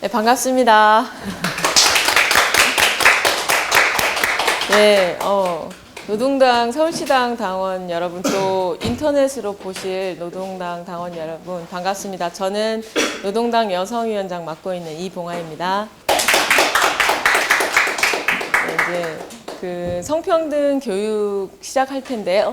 네, 반갑습니다. 네, 노동당 서울시당 당원 여러분 또 인터넷으로 보실 노동당 당원 여러분 반갑습니다. 저는 노동당 여성위원장 맡고 있는 이봉아입니다. 네, 이제 그 성평등 교육 시작할 텐데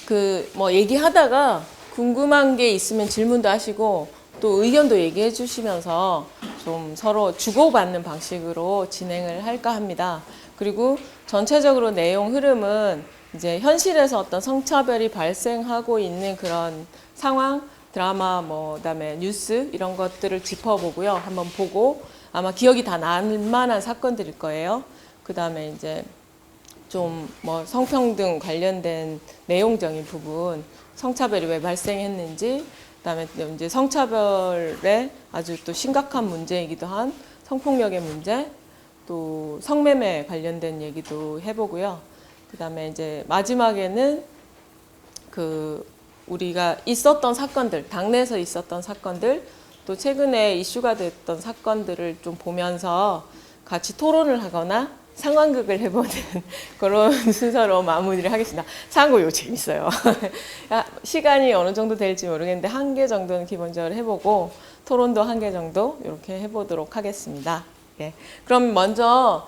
그 뭐 얘기하다가 궁금한 게 있으면 질문도 하시고 또 의견도 얘기해 주시면서 좀 서로 주고받는 방식으로 진행을 할까 합니다. 그리고 전체적으로 내용 흐름은 이제 현실에서 어떤 성차별이 발생하고 있는 그런 상황, 드라마, 그다음에 뉴스 이런 것들을 짚어보고요. 한번 보고 아마 기억이 다 날 만한 사건들일 거예요. 그다음에 이제 좀 뭐 성평등 관련된 내용적인 부분, 성차별이 왜 발생했는지, 그다음에 이제 성차별의 아주 또 심각한 문제이기도 한 성폭력의 문제, 또 성매매 관련된 얘기도 해보고요. 그다음에 이제 마지막에는 그 우리가 있었던 사건들, 당내에서 있었던 사건들, 또 최근에 이슈가 됐던 사건들을 좀 보면서 같이 토론을 하거나 상황극을 해보는 그런 순서로 마무리를 하겠습니다. 참고 이거 재밌어요. 시간이 어느 정도 될지 모르겠는데 한 개 정도는 기본적으로 해보고 토론도 한 개 정도 이렇게 해보도록 하겠습니다. 예. 그럼 먼저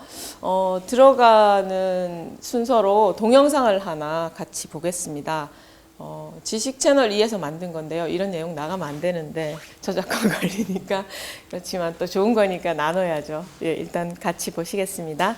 들어가는 순서로 동영상을 하나 같이 보겠습니다. 지식 채널 2에서 만든 건데요. 이런 내용 나가면 안 되는데 저작권 걸리니까 그렇지만 또 좋은 거니까 나눠야죠. 예, 일단 같이 보시겠습니다.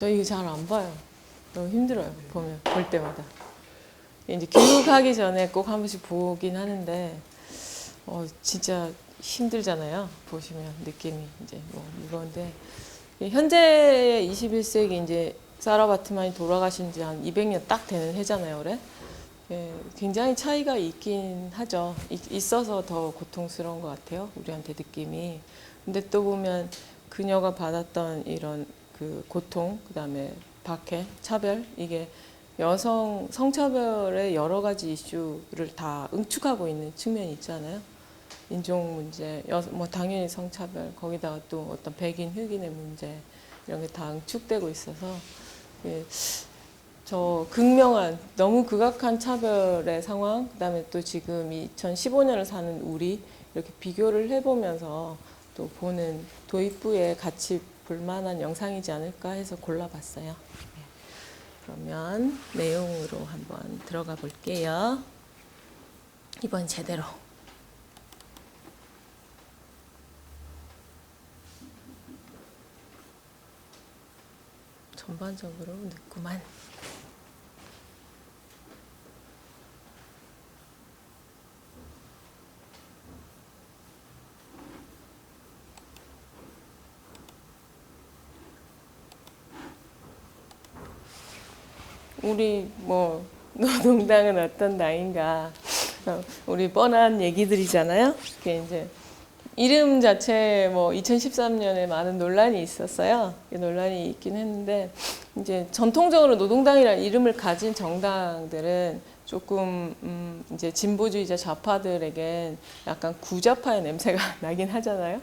저 이거 잘 안 봐요. 너무 힘들어요. 볼 때마다. 이제 교육하기 전에 꼭 한 번씩 보긴 하는데 진짜 힘들잖아요. 보시면 느낌이 이제 뭐 무거운데 현재 21세기 이제 사라 바트만이 돌아가신 지 한 200년 딱 되는 해잖아요, 올해. 굉장히 차이가 있긴 하죠. 있어서 더 고통스러운 것 같아요, 우리한테 느낌이. 근데 또 보면 그녀가 받았던 이런 그 고통, 그다음에 박해, 차별, 이게 여성 성차별의 여러 가지 이슈를 다 응축하고 있는 측면이 있잖아요. 인종 문제, 뭐 당연히 성차별, 거기다가 또 어떤 백인, 흑인의 문제 이런 게 다 응축되고 있어서 저 극명한 너무 극악한 차별의 상황, 그다음에 또 지금 2015년을 사는 우리 이렇게 비교를 해보면서 또 보는 도입부에 같이 볼 만한 영상이지 않을까 해서 골라봤어요. 그러면 내용으로 한번 들어가 볼게요. 이번 제대로. 전반적으로 늦구만. 우리 뭐 노동당은 어떤 당인가, 우리 뻔한 얘기들이잖아요. 그게 이제 이름 자체 뭐 2013년에 많은 논란이 있었어요. 논란이 있긴 했는데 이제 전통적으로 노동당이라는 이름을 가진 정당들은 조금 이제 진보주의자 좌파들에겐 약간 구좌파의 냄새가 나긴 하잖아요.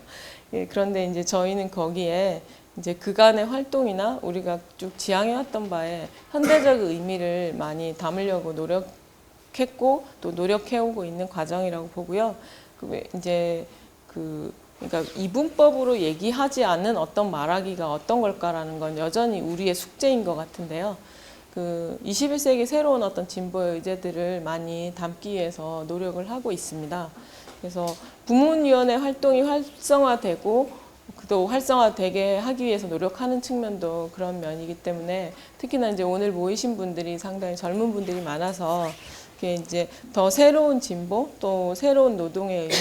그런데 이제 저희는 거기에 이제 그간의 활동이나 우리가 쭉 지향해왔던 바에 현대적 의미를 많이 담으려고 노력했고 또 노력해오고 있는 과정이라고 보고요. 이제 그러니까 이분법으로 얘기하지 않는 어떤 말하기가 어떤 걸까라는 건 여전히 우리의 숙제인 것 같은데요. 21세기 새로운 어떤 진보의 의제들을 많이 담기 위해서 노력을 하고 있습니다. 그래서 부문위원회 활동이 활성화되고 또 활성화되게 하기 위해서 노력하는 측면도 그런 면이기 때문에 특히나 이제 오늘 모이신 분들이 상당히 젊은 분들이 많아서 이제 더 새로운 진보 또 새로운 노동의 의미,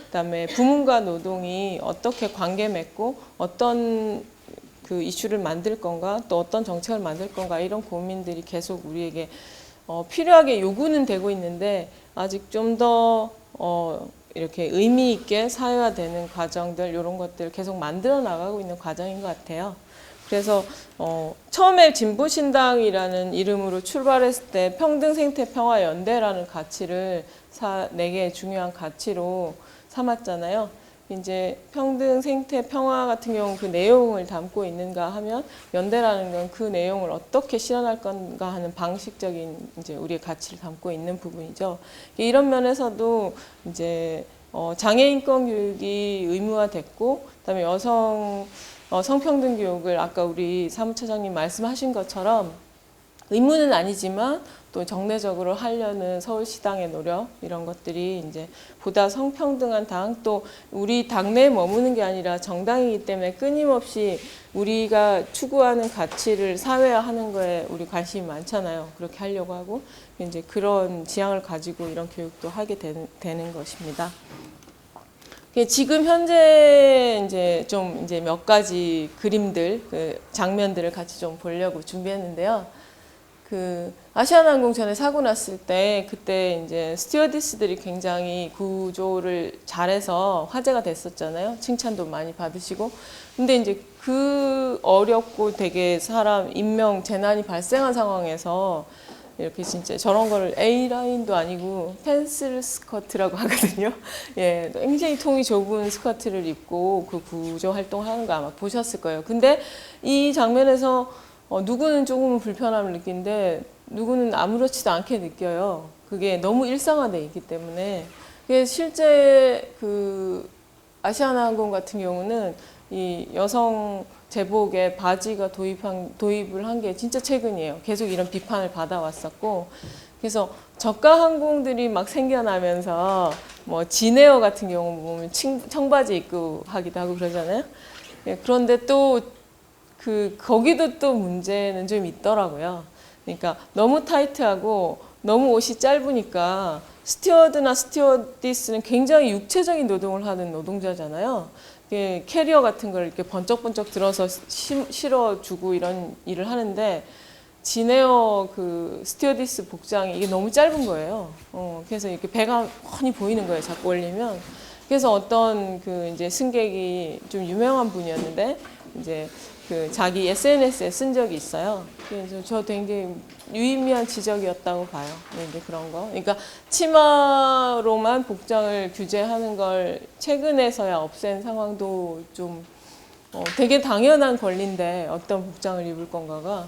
그다음에 부문과 노동이 어떻게 관계 맺고 어떤 그 이슈를 만들 건가 또 어떤 정책을 만들 건가 이런 고민들이 계속 우리에게 필요하게 요구는 되고 있는데 아직 좀 더 이렇게 의미 있게 사회화되는 과정들 이런 것들을 계속 만들어 나가고 있는 과정인 것 같아요. 그래서 처음에 진보신당이라는 이름으로 출발했을 때 평등생태평화연대라는 가치를 4개의 중요한 가치로 삼았잖아요. 이제 평등생태평화 같은 경우는 그 내용을 담고 있는가 하면 연대라는 건 그 내용을 어떻게 실현할 건가 하는 방식적인 이제 우리의 가치를 담고 있는 부분이죠. 이런 면에서도 이제 장애인권 교육이 의무화됐고, 그다음에 여성 성평등 교육을 아까 우리 사무처장님 말씀하신 것처럼 의무는 아니지만 또 정례적으로 하려는 서울시당의 노력 이런 것들이 이제 보다 성평등한 당 또 우리 당내에 머무는 게 아니라 정당이기 때문에 끊임없이 우리가 추구하는 가치를 사회화하는 거에 우리 관심이 많잖아요. 그렇게 하려고 하고 이제 그런 지향을 가지고 이런 교육도 하게 되는 것입니다. 지금 현재 이제 좀 이제 몇 가지 그림들, 장면들을 같이 좀 보려고 준비했는데요. 아시아나항공 전에 사고 났을 때 그때 이제 스튜어디스들이 굉장히 구조를 잘해서 화제가 됐었잖아요. 칭찬도 많이 받으시고. 근데 이제 그 어렵고 되게 인명 재난이 발생한 상황에서 이렇게 진짜 저런 거를 A라인도 아니고 펜슬 스커트라고 하거든요. 예, 굉장히 통이 좁은 스커트를 입고 그 구조 활동하는 거 아마 보셨을 거예요. 근데 이 장면에서 누구는 조금은 불편함을 느끼는데 누구는 아무렇지도 않게 느껴요. 그게 너무 일상화되어 있기 때문에. 실제 아시아나항공 같은 경우는 이 여성 제복에 바지가 도입을 한 게 진짜 최근이에요. 계속 이런 비판을 받아왔었고. 그래서 저가 항공들이 막 생겨나면서 뭐 진에어 같은 경우 보면 청바지 입고 하기도 하고 그러잖아요. 그런데 또 거기도 또 문제는 좀 있더라고요. 그러니까 너무 타이트하고 너무 옷이 짧으니까 스튜어드나 스튜어디스는 굉장히 육체적인 노동을 하는 노동자잖아요. 캐리어 같은 걸 이렇게 번쩍번쩍 들어서 실어주고 이런 일을 하는데 진에어 그 스튜어디스 복장이 이게 너무 짧은 거예요. 그래서 이렇게 배가 훤히 보이는 거예요. 자꾸 올리면. 그래서 어떤 그 이제 승객이 좀 유명한 분이었는데 이제 그 자기 SNS에 쓴 적이 있어요. 그래서 저 굉장히 유의미한 지적이었다고 봐요. 이제 그런 거. 그러니까 치마로만 복장을 규제하는 걸 최근에서야 없앤 상황도 좀 되게 당연한 권리인데 어떤 복장을 입을 건가가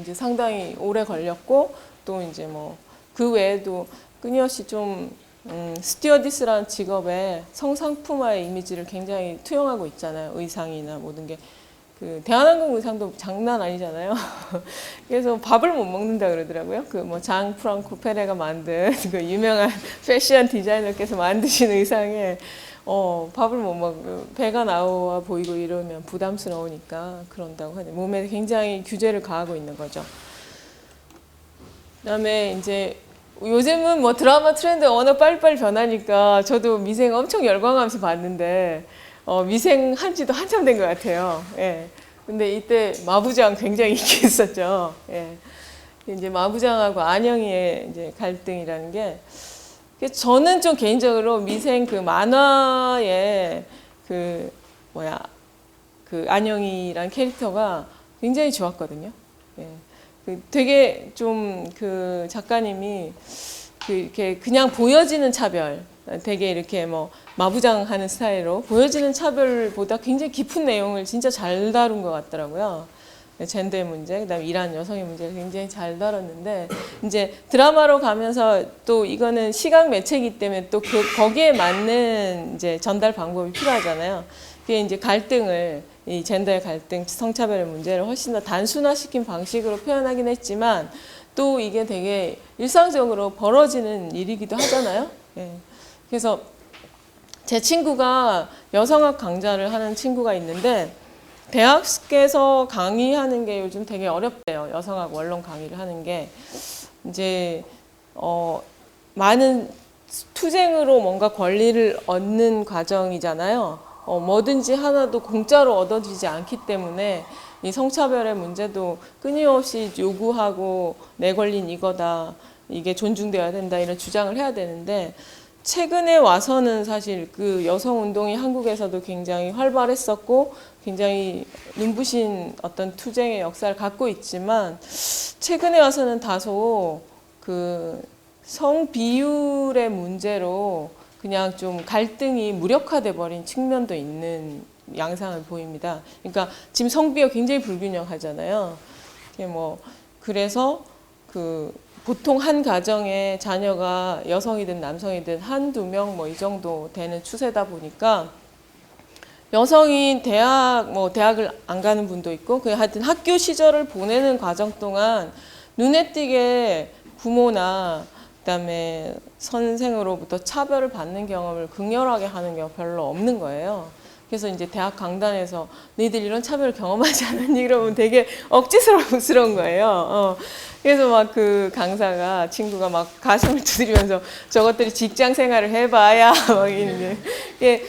이제 상당히 오래 걸렸고 또 이제 뭐 그 외에도 끊임없이 좀 스튜어디스라는 직업의 성상품화의 이미지를 굉장히 투영하고 있잖아요. 의상이나 모든 게. 그 대한항공 의상도 장난 아니잖아요. 그래서 밥을 못 먹는다 그러더라고요. 그 뭐 장 프랑코 페레가 만든 그 유명한 패션 디자이너께서 만드신 의상에 밥을 못 먹고 배가 나와 보이고 이러면 부담스러우니까 그런다고 하죠. 몸에 굉장히 규제를 가하고 있는 거죠. 그다음에 이제 요즘은 뭐 드라마 트렌드 워낙 빨리빨리 변하니까 저도 미생 엄청 열광하면서 봤는데 미생 한 지도 한참 된 것 같아요. 예. 근데 이때 마부장 굉장히 인기 있었죠. 예. 이제 마부장하고 안영이의 이제 갈등이라는 게 저는 좀 개인적으로 미생 그 만화의 그 안영이란 캐릭터가 굉장히 좋았거든요. 예. 되게 좀 그 작가님이 이렇게 그냥 보여지는 차별, 되게 이렇게 뭐 마부장 하는 스타일로 보여지는 차별보다 굉장히 깊은 내용을 진짜 잘 다룬 것 같더라고요. 젠더의 문제, 그다음에 이란 여성의 문제를 굉장히 잘 다뤘는데 이제 드라마로 가면서 또 이거는 시각 매체이기 때문에 또 거기에 맞는 이제 전달 방법이 필요하잖아요. 그게 이제 갈등을 이 젠더의 갈등, 성차별의 문제를 훨씬 더 단순화시킨 방식으로 표현하긴 했지만 또 이게 되게 일상적으로 벌어지는 일이기도 하잖아요. 예. 그래서 제 친구가 여성학 강좌를 하는 친구가 있는데 대학에서 강의하는 게 요즘 되게 어렵대요. 여성학 원론 강의를 하는 게 이제 많은 투쟁으로 뭔가 권리를 얻는 과정이잖아요. 뭐든지 하나도 공짜로 얻어지지 않기 때문에 이 성차별의 문제도 끊임없이 요구하고 내 권리는 이거다, 이게 존중되어야 된다 이런 주장을 해야 되는데 최근에 와서는 사실 그 여성운동이 한국에서도 굉장히 활발했었고 굉장히 눈부신 어떤 투쟁의 역사를 갖고 있지만 최근에 와서는 다소 그 성비율의 문제로 그냥 좀 갈등이 무력화돼 버린 측면도 있는 양상을 보입니다. 그러니까 지금 성비가 굉장히 불균형하잖아요. 그래서 그 보통 한 가정에 자녀가 여성이든 남성이든 한두 명 뭐 이 정도 되는 추세다 보니까 여성이 대학을 안 가는 분도 있고 하여튼 학교 시절을 보내는 과정 동안 눈에 띄게 부모나 그다음에 선생으로부터 차별을 받는 경험을 극렬하게 하는 경우가 별로 없는 거예요. 그래서 이제 대학 강단에서 너희들 이런 차별을 경험하지 않았니? 이러면 되게 억지스러운 거예요. 그래서 막 그 강사가 친구가 막 가슴을 두드리면서 저것들이 직장 생활을 해봐야 막 이제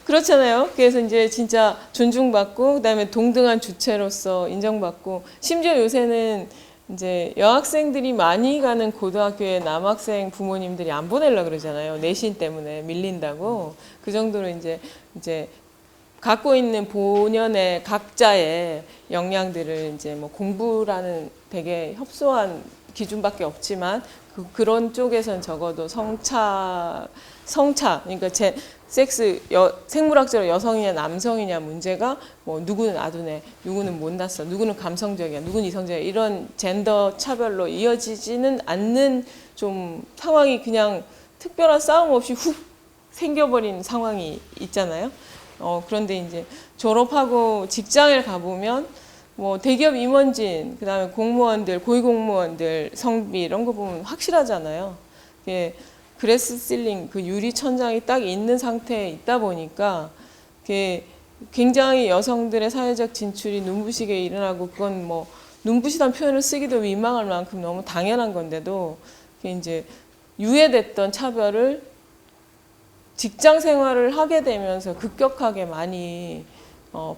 그렇잖아요. 그래서 이제 진짜 존중받고 그다음에 동등한 주체로서 인정받고 심지어 요새는 이제 여학생들이 많이 가는 고등학교에 남학생 부모님들이 안 보내려고 그러잖아요. 내신 때문에 밀린다고. 그 정도로 이제 갖고 있는 본연의 각자의 역량들을 이제 뭐 공부라는 되게 협소한 기준밖에 없지만 그런 쪽에서는 적어도 성차 그러니까 생물학적으로 여성이냐 남성이냐 문제가 뭐 누구는 아둔해, 누구는 못났어, 누구는 감성적이야, 누구는 이성적이야 이런 젠더 차별로 이어지지는 않는 좀 상황이 그냥 특별한 싸움 없이 훅 생겨버린 상황이 있잖아요. 그런데 이제 졸업하고 직장을 가보면 뭐 대기업 임원진, 그다음에 공무원들, 고위공무원들 성비 이런 거 보면 확실하잖아요. 그래스 실링 그 유리 천장이 딱 있는 상태에 있다 보니까 굉장히 여성들의 사회적 진출이 눈부시게 일어나고 그건 뭐 눈부시다는 표현을 쓰기도 민망할 만큼 너무 당연한 건데도 그게 이제 유예됐던 차별을 직장 생활을 하게 되면서 급격하게 많이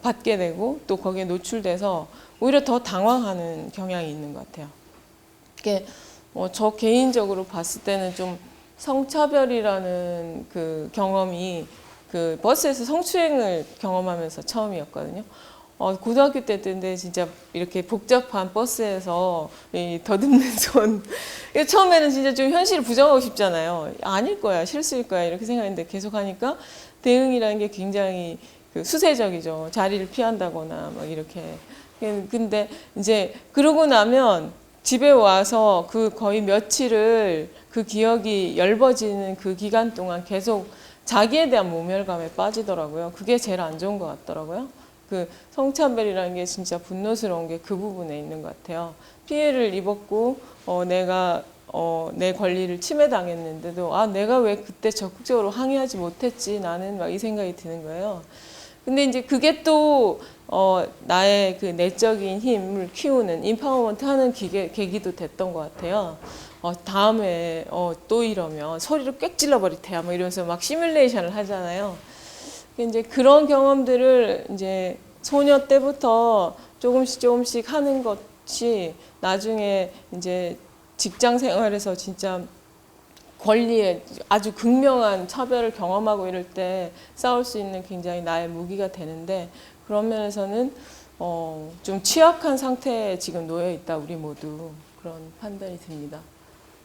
받게 되고 또 거기에 노출돼서 오히려 더 당황하는 경향이 있는 것 같아요. 이게 저 개인적으로 봤을 때는 좀 성차별이라는 그 경험이 그 버스에서 성추행을 경험하면서 처음이었거든요. 고등학교 때인데 진짜 이렇게 복잡한 버스에서 이 더듬는 손. 처음에는 진짜 좀 현실을 부정하고 싶잖아요. 아닐 거야, 실수일 거야 이렇게 생각했는데 계속 하니까 대응이라는 게 굉장히 그 수세적이죠. 자리를 피한다거나 막 이렇게. 근데 이제 그러고 나면 집에 와서 그 거의 며칠을 그 기억이 엷어지는 그 기간 동안 계속 자기에 대한 모멸감에 빠지더라고요. 그게 제일 안 좋은 것 같더라고요. 그 성차별이라는 게 진짜 분노스러운 게 그 부분에 있는 것 같아요. 피해를 입었고 내가 내 권리를 침해당했는데도 내가 왜 그때 적극적으로 항의하지 못했지 나는 막 이 생각이 드는 거예요. 근데 이제 그게 또 나의 그 내적인 힘을 키우는 임파워먼트 하는 계기도 됐던 것 같아요. 다음에 또 이러면 소리를 꽥 질러버릴 테야 뭐 이러면서 막 시뮬레이션을 하잖아요. 이제 그런 경험들을 이제 소녀 때부터 조금씩 하는 것이 나중에 이제 직장 생활에서 진짜 권리에 아주 극명한 차별을 경험하고 이럴 때 싸울 수 있는 굉장히 나의 무기가 되는데 그런 면에서는 좀 취약한 상태에 지금 놓여 있다 우리 모두 그런 판단이 듭니다.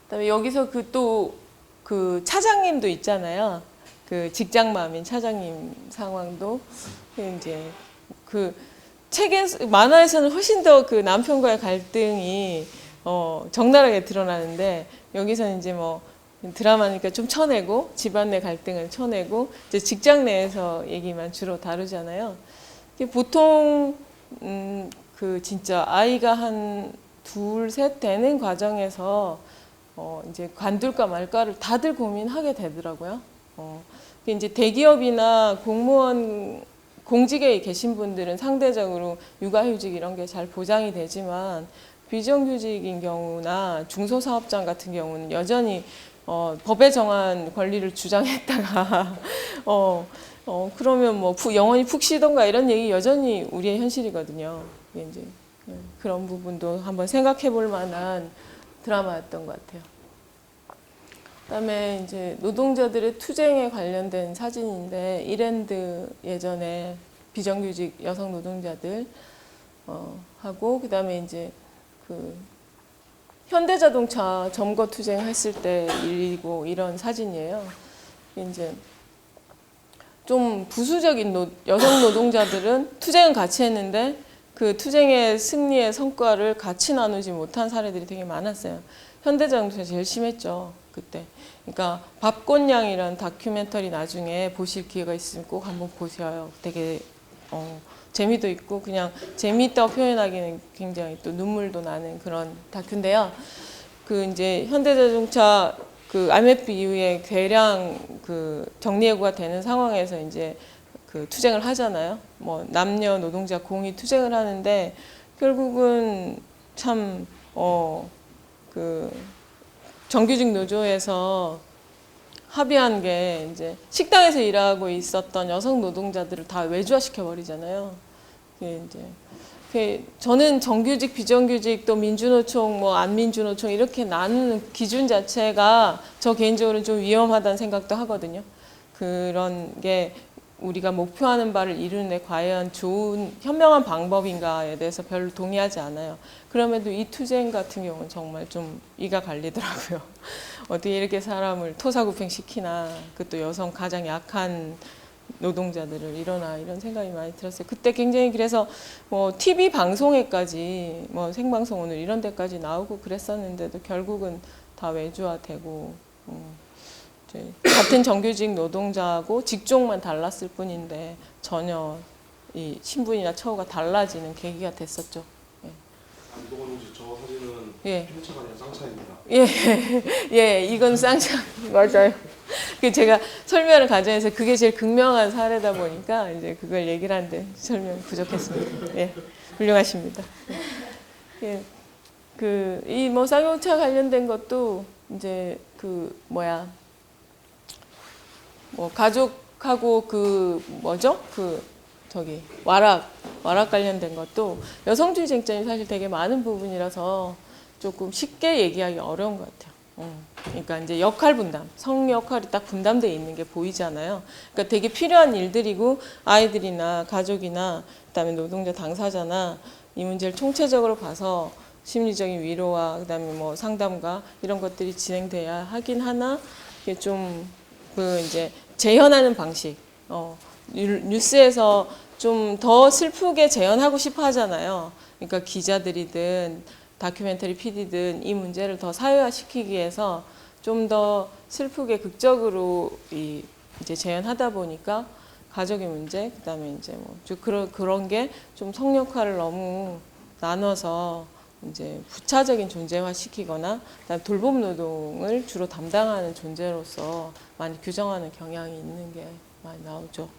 그다음에 여기서 그 차장님도 있잖아요. 그 직장맘인 차장님 상황도 이제 그 만화에서는 훨씬 더 그 남편과의 갈등이 적나라하게 드러나는데 여기서는 이제 뭐 드라마니까 좀 쳐내고 집안 내 갈등을 쳐내고 이제 직장 내에서 얘기만 주로 다루잖아요. 보통 그 진짜 아이가 한 둘, 셋 되는 과정에서 이제 관둘까 말까를 다들 고민하게 되더라고요. 이제 대기업이나 공무원 공직에 계신 분들은 상대적으로 육아휴직 이런 게 잘 보장이 되지만 비정규직인 경우나 중소사업장 같은 경우는 여전히 법에 정한 권리를 주장했다가 그러면 뭐 영원히 푹 쉬던가 이런 얘기 여전히 우리의 현실이거든요. 이제 그런 부분도 한번 생각해 볼 만한 드라마였던 것 같아요. 그다음에 이제 노동자들의 투쟁에 관련된 사진인데 이랜드 예전에 비정규직 여성 노동자들 하고 그다음에 이제 그 현대자동차 점거 투쟁했을 때 일이고 이런 사진이에요. 이제 좀 부수적인 여성 노동자들은 투쟁은 같이 했는데 그 투쟁의 승리의 성과를 같이 나누지 못한 사례들이 되게 많았어요. 현대자동차 제일 심했죠. 그때. 그러니까 밥곤양이라는 다큐멘터리 나중에 보실 기회가 있으면 꼭 한번 보셔요. 되게 재미도 있고 그냥 재미있다고 표현하기는 굉장히 또 눈물도 나는 그런 다큐인데요. 그 이제 현대자동차 그 IMF 이후에 대량 그 정리해고가 되는 상황에서 이제 그 투쟁을 하잖아요. 뭐 남녀 노동자 공이 투쟁을 하는데 결국은 참 그 정규직 노조에서 합의한 게 이제 식당에서 일하고 있었던 여성 노동자들을 다 외주화시켜 버리잖아요. 이제 저는 정규직, 비정규직, 또 민주노총, 뭐 안민주노총 이렇게 나누는 기준 자체가 저 개인적으로는 좀 위험하다는 생각도 하거든요. 그런 게 우리가 목표하는 바를 이루는 데 과연 좋은 현명한 방법인가에 대해서 별로 동의하지 않아요. 그럼에도 이 투쟁 같은 경우는 정말 좀 이가 갈리더라고요. 어떻게 이렇게 사람을 토사구팽시키나 그것도 여성 가장 약한 노동자들을 일어나 이런 생각이 많이 들었어요. 그때 굉장히 그래서 뭐 TV 방송에까지 뭐 생방송 오늘 이런 데까지 나오고 그랬었는데도 결국은 다 외주화되고 같은 정규직 노동자하고 직종만 달랐을 뿐인데 전혀 이 신분이나 처우가 달라지는 계기가 됐었죠. 안동원 씨, 저 사진은 예. 펜차가 아니라 쌍차입니다. 예, 예, 이건 쌍차 맞아요. 그 제가 설명을 과정에서 그게 제일 극명한 사례다 보니까 이제 그걸 얘기를 하는데 설명 부족했습니다. 예, 훌륭하십니다. 예, 그 이 뭐 쌍용차 관련된 것도 이제 그 뭐야 뭐 가족하고 그 뭐죠 그 저기 와락 관련된 것도 여성주의 쟁점이 사실 되게 많은 부분이라서 조금 쉽게 얘기하기 어려운 것 같아요. 그러니까 이제 역할 분담, 성 역할이 딱 분담되어 있는 게 보이잖아요. 그러니까 되게 필요한 일들이고 아이들이나 가족이나 그다음에 노동자 당사자나 이 문제를 총체적으로 봐서 심리적인 위로와 그다음에 뭐 상담과 이런 것들이 진행돼야 하긴 하나 이게 좀 그 이제 재현하는 방식. 뉴스에서 좀 더 슬프게 재현하고 싶어 하잖아요. 그러니까 기자들이든 다큐멘터리 PD든 이 문제를 더 사회화시키기 위해서 좀 더 슬프게 극적으로 이제 재현하다 보니까 가족의 문제, 그다음에 이제 뭐 그런 게 좀 성 역할을 너무 나눠서 이제 부차적인 존재화 시키거나 그다음에 돌봄 노동을 주로 담당하는 존재로서 많이 규정하는 경향이 있는 게 많이 나오죠.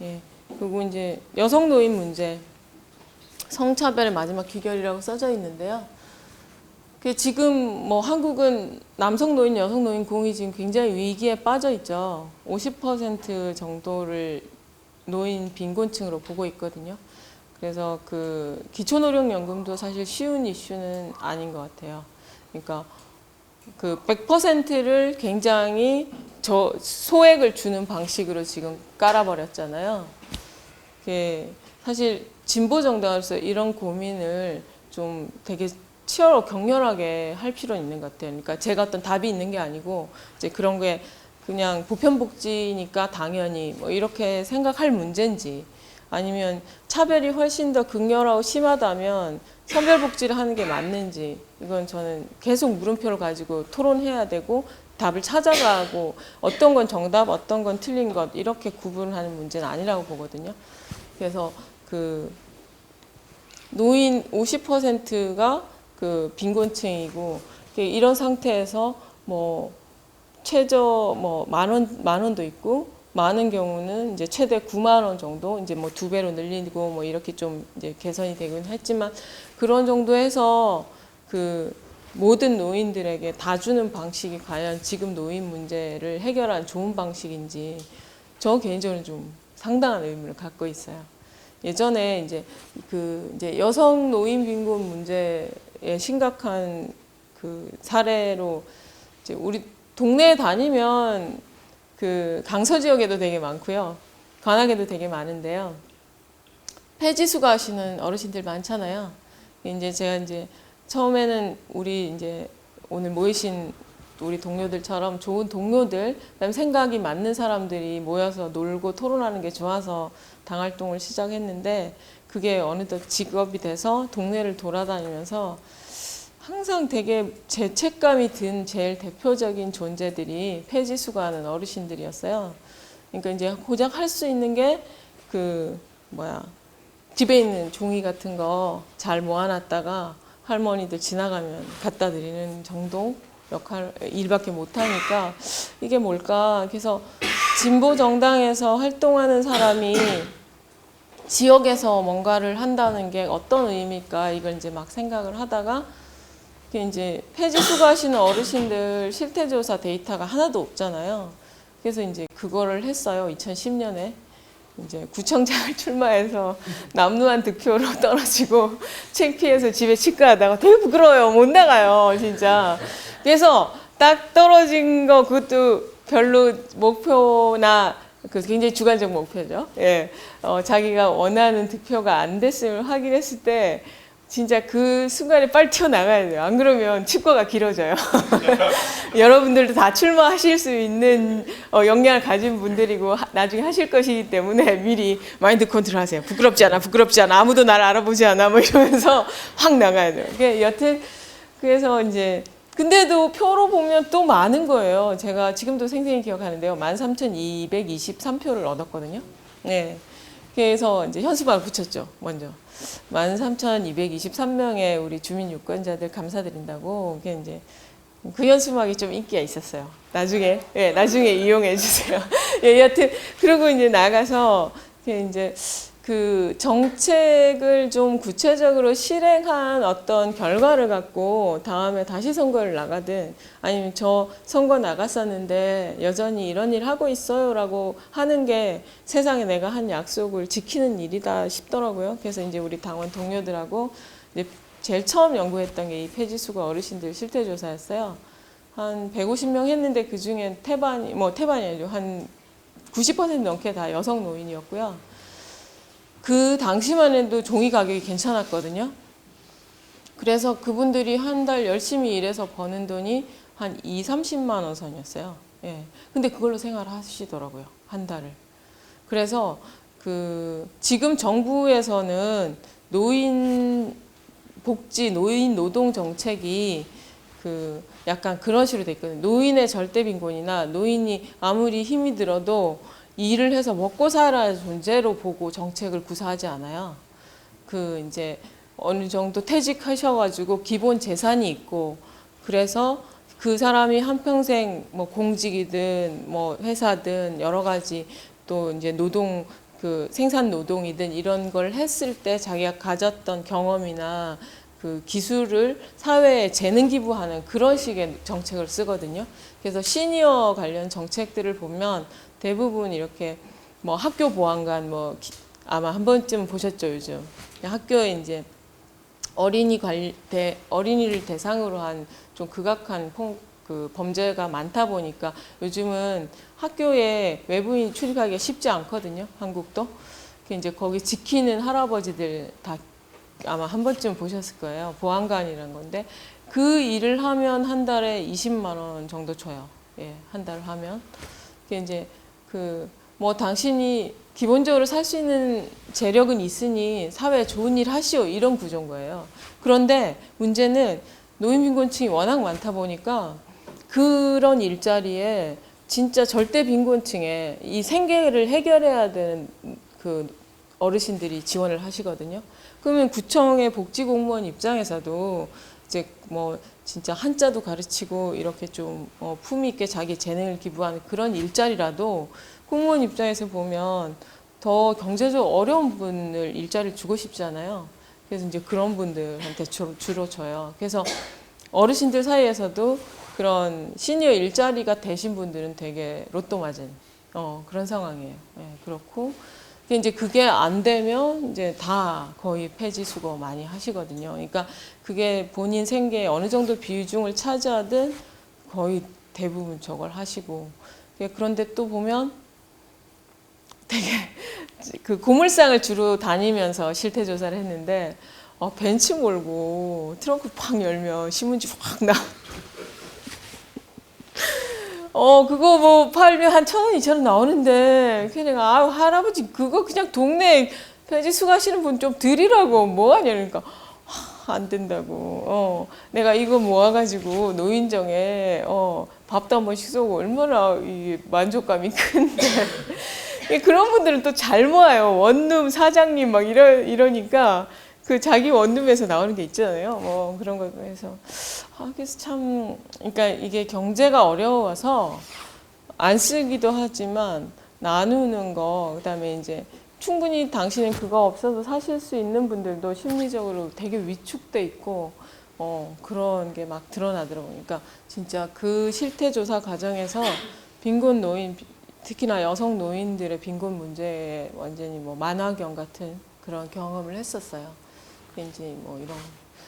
예. 그리고 이제 여성 노인 문제, 성차별의 마지막 귀결이라고 써져 있는데요. 지금 뭐 한국은 남성 노인, 여성 노인 공이 지금 굉장히 위기에 빠져 있죠. 50% 정도를 노인 빈곤층으로 보고 있거든요. 그래서 그 기초노령연금도 사실 쉬운 이슈는 아닌 것 같아요. 그러니까 그 100%를 굉장히 소액을 주는 방식으로 지금 깔아버렸잖아요. 사실 진보 정당으로서 이런 고민을 좀 되게 격렬하게 할 필요는 있는 것 같아요. 그러니까 제가 어떤 답이 있는 게 아니고 이제 그런 게 그냥 보편복지니까 당연히 뭐 이렇게 생각할 문제인지 아니면 차별이 훨씬 더 극렬하고 심하다면 선별복지를 하는 게 맞는지 이건 저는 계속 물음표를 가지고 토론해야 되고 답을 찾아가고 어떤 건 정답, 어떤 건 틀린 것 이렇게 구분하는 문제는 아니라고 보거든요. 그래서 그 노인 50%가 그 빈곤층이고 이런 상태에서 뭐 최저 뭐 만 원도 있고 많은 경우는 이제 최대 9만 원 정도 이제 뭐 2배로 늘리고 뭐 이렇게 좀 이제 개선이 되긴 했지만 그런 정도 해서 그 모든 노인들에게 다 주는 방식이 과연 지금 노인 문제를 해결한 좋은 방식인지 저 개인적으로 좀 상당한 의문을 갖고 있어요. 예전에 이제 이제 여성 노인 빈곤 문제의 심각한 그 사례로 이제 우리 동네에 다니면 그 강서 지역에도 되게 많고요. 관악에도 되게 많은데요. 폐지수거 하시는 어르신들 많잖아요. 이제 제가 이제 처음에는 우리 이제 오늘 모이신 우리 동료들처럼 좋은 동료들, 그다음에 생각이 맞는 사람들이 모여서 놀고 토론하는 게 좋아서 당활동을 시작했는데 그게 어느덧 직업이 돼서 동네를 돌아다니면서 항상 되게 죄책감이 든 제일 대표적인 존재들이 폐지수거하는 어르신들이었어요. 그러니까 이제 고작 할 수 있는 게 집에 있는 종이 같은 거 잘 모아놨다가 할머니들 지나가면 갖다 드리는 정도 일밖에 못하니까 이게 뭘까? 그래서 진보 정당에서 활동하는 사람이 지역에서 뭔가를 한다는 게 어떤 의미일까? 이걸 이제 막 생각을 하다가 이제 폐지수거하시는 어르신들 실태조사 데이터가 하나도 없잖아요. 그래서 이제 그거를 했어요. 2010년에 이제 구청장을 출마해서 남루한 득표로 떨어지고 창피해서 집에 치과하다가 되게 부끄러워요. 못 나가요, 진짜. 그래서 딱 떨어진 거 그것도 별로 목표나 그 굉장히 주관적 목표죠. 예, 자기가 원하는 득표가 안 됐음을 확인했을 때. 진짜 그 순간에 빨리 튀어나가야 돼요. 안 그러면 치과가 길어져요. 여러분들도 다 출마하실 수 있는 역량을 가진 분들이고 나중에 하실 것이기 때문에 미리 마인드 컨트롤 하세요. 부끄럽지 않아. 아무도 나를 알아보지 않아. 뭐 이러면서 확 나가야 돼요. 여튼 그래서 이제 근데도 표로 보면 또 많은 거예요. 제가 지금도 생생히 기억하는데요. 13,223표를 얻었거든요. 네. 그래서 이제 현수막을 붙였죠. 먼저. 13,223명의 우리 주민 유권자들 감사드린다고. 그게 이제 그 현수막이 좀 인기가 있었어요. 나중에 이용해 주세요. 예, 여튼 그리고 이제 나가서 이제 그 정책을 좀 구체적으로 실행한 어떤 결과를 갖고 다음에 다시 선거를 나가든 아니면 저 선거 나갔었는데 여전히 이런 일 하고 있어요라고 하는 게 세상에 내가 한 약속을 지키는 일이다 싶더라고요. 그래서 이제 우리 당원 동료들하고 이제 제일 처음 연구했던 게 이 폐지수거 어르신들 실태조사였어요. 한 150명 했는데 그 중에 태반이 아니죠. 한 90% 넘게 다 여성 노인이었고요. 그 당시만 해도 종이 가격이 괜찮았거든요. 그래서 그분들이 한 달 열심히 일해서 버는 돈이 한 30만 원 선이었어요. 예. 근데 그걸로 생활하시더라고요. 한 달을. 그래서 그 지금 정부에서는 노인 복지, 노인 노동 정책이 그 약간 그런 식으로 돼 있거든요. 노인의 절대 빈곤이나 노인이 아무리 힘이 들어도 일을 해서 먹고 살아야 존재로 보고 정책을 구사하지 않아요. 그 이제 어느 정도 퇴직하셔가지고 기본 재산이 있고 그래서 그 사람이 한평생 뭐 공직이든 뭐 회사든 여러 가지 또 이제 노동 그 생산 노동이든 이런 걸 했을 때 자기가 가졌던 경험이나 그 기술을 사회에 재능 기부하는 그런 식의 정책을 쓰거든요. 그래서 시니어 관련 정책들을 보면 대부분 이렇게 뭐 학교 보안관 뭐 아마 한 번쯤 보셨죠, 요즘. 학교에 이제 어린이를 대상으로 한 좀 극악한 그 범죄가 많다 보니까 요즘은 학교에 외부인 출입하기가 쉽지 않거든요, 한국도. 이제 거기 지키는 할아버지들 다 아마 한 번쯤 보셨을 거예요. 보안관이라는 건데 그 일을 하면 한 달에 20만 원 정도 줘요. 예, 한 달 하면. 그게 이제 그 뭐 당신이 기본적으로 살 수 있는 재력은 있으니 사회에 좋은 일 하시오 이런 구조인 거예요. 그런데 문제는 노인 빈곤층이 워낙 많다 보니까 그런 일자리에 진짜 절대 빈곤층에 이 생계를 해결해야 되는 그 어르신들이 지원을 하시거든요. 그러면 구청의 복지공무원 입장에서도 이제 뭐 진짜 한자도 가르치고 이렇게 좀 품위 있게 자기 재능을 기부하는 그런 일자리라도 공무원 입장에서 보면 더 경제적으로 어려운 분을 일자리를 주고 싶잖아요. 그래서 이제 그런 분들한테 주로 줘요. 그래서 어르신들 사이에서도 그런 시니어 일자리가 되신 분들은 되게 로또 맞은 그런 상황이에요. 네, 그렇고 이제 그게 안 되면 이제 다 거의 폐지 수거 많이 하시거든요. 그러니까 그게 본인 생계에 어느 정도 비중을 차지하든 거의 대부분 저걸 하시고 그런데 또 보면 되게 그 고물상을 주로 다니면서 실태 조사를 했는데 벤치 몰고 트렁크 팍 열면 신문지 확 나. 그거 뭐 팔면 한 1,000원, 2,000원 나오는데 그냥 할아버지 그거 그냥 동네 폐지 수거하시는 분 좀 드리라고 뭐 하냐 그러니까 안 된다고. 내가 이거 모아가지고 노인정에 밥도 한 번씩 쏘고 얼마나 이 만족감이 큰데 그런 분들은 또 잘 모아요. 원룸 사장님 막 이러니까 그 자기 원룸에서 나오는 게 있잖아요. 뭐 그런 거 해서 그래서 참 그러니까 이게 경제가 어려워서 안 쓰기도 하지만 나누는 거 그다음에 이제 충분히 당신은 그거 없어도 사실 수 있는 분들도 심리적으로 되게 위축돼 있고 그런 게 막 드러나더라고요. 그러니까 진짜 그 실태 조사 과정에서 빈곤 노인 특히나 여성 노인들의 빈곤 문제에 완전히 뭐 만화경 같은 그런 경험을 했었어요. 이제 뭐 이런.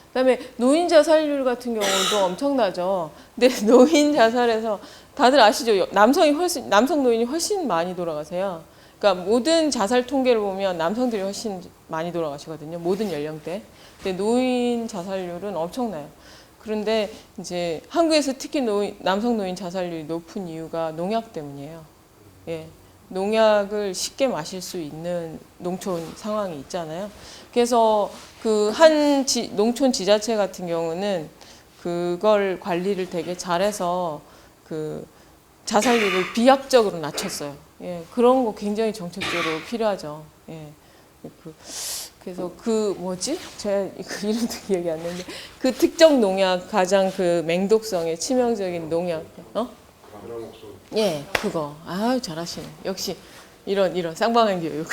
그다음에 노인 자살률 같은 경우도 엄청나죠. 근데 노인 자살에서 다들 아시죠? 남성 노인이 훨씬 많이 돌아가세요. 그러니까 모든 자살 통계를 보면 남성들이 훨씬 많이 돌아가시거든요. 모든 연령대. 근데 노인 자살률은 엄청나요. 그런데 이제 한국에서 특히 남성 노인 자살률이 높은 이유가 농약 때문이에요. 예, 농약을 쉽게 마실 수 있는 농촌 상황이 있잖아요. 그래서 그 한 농촌 지자체 같은 경우는 그걸 관리를 되게 잘해서 그 자살률을 비약적으로 낮췄어요. 예, 그런 거 굉장히 정책적으로 필요하죠. 예, 그래서 그 뭐지? 제가 그 이름도 기억이 안 나는데 그 특정 농약 가장 그 맹독성에 치명적인 농약 아브라목소 예, 그거. 아유, 잘하시네. 역시 이런 쌍방향 교육.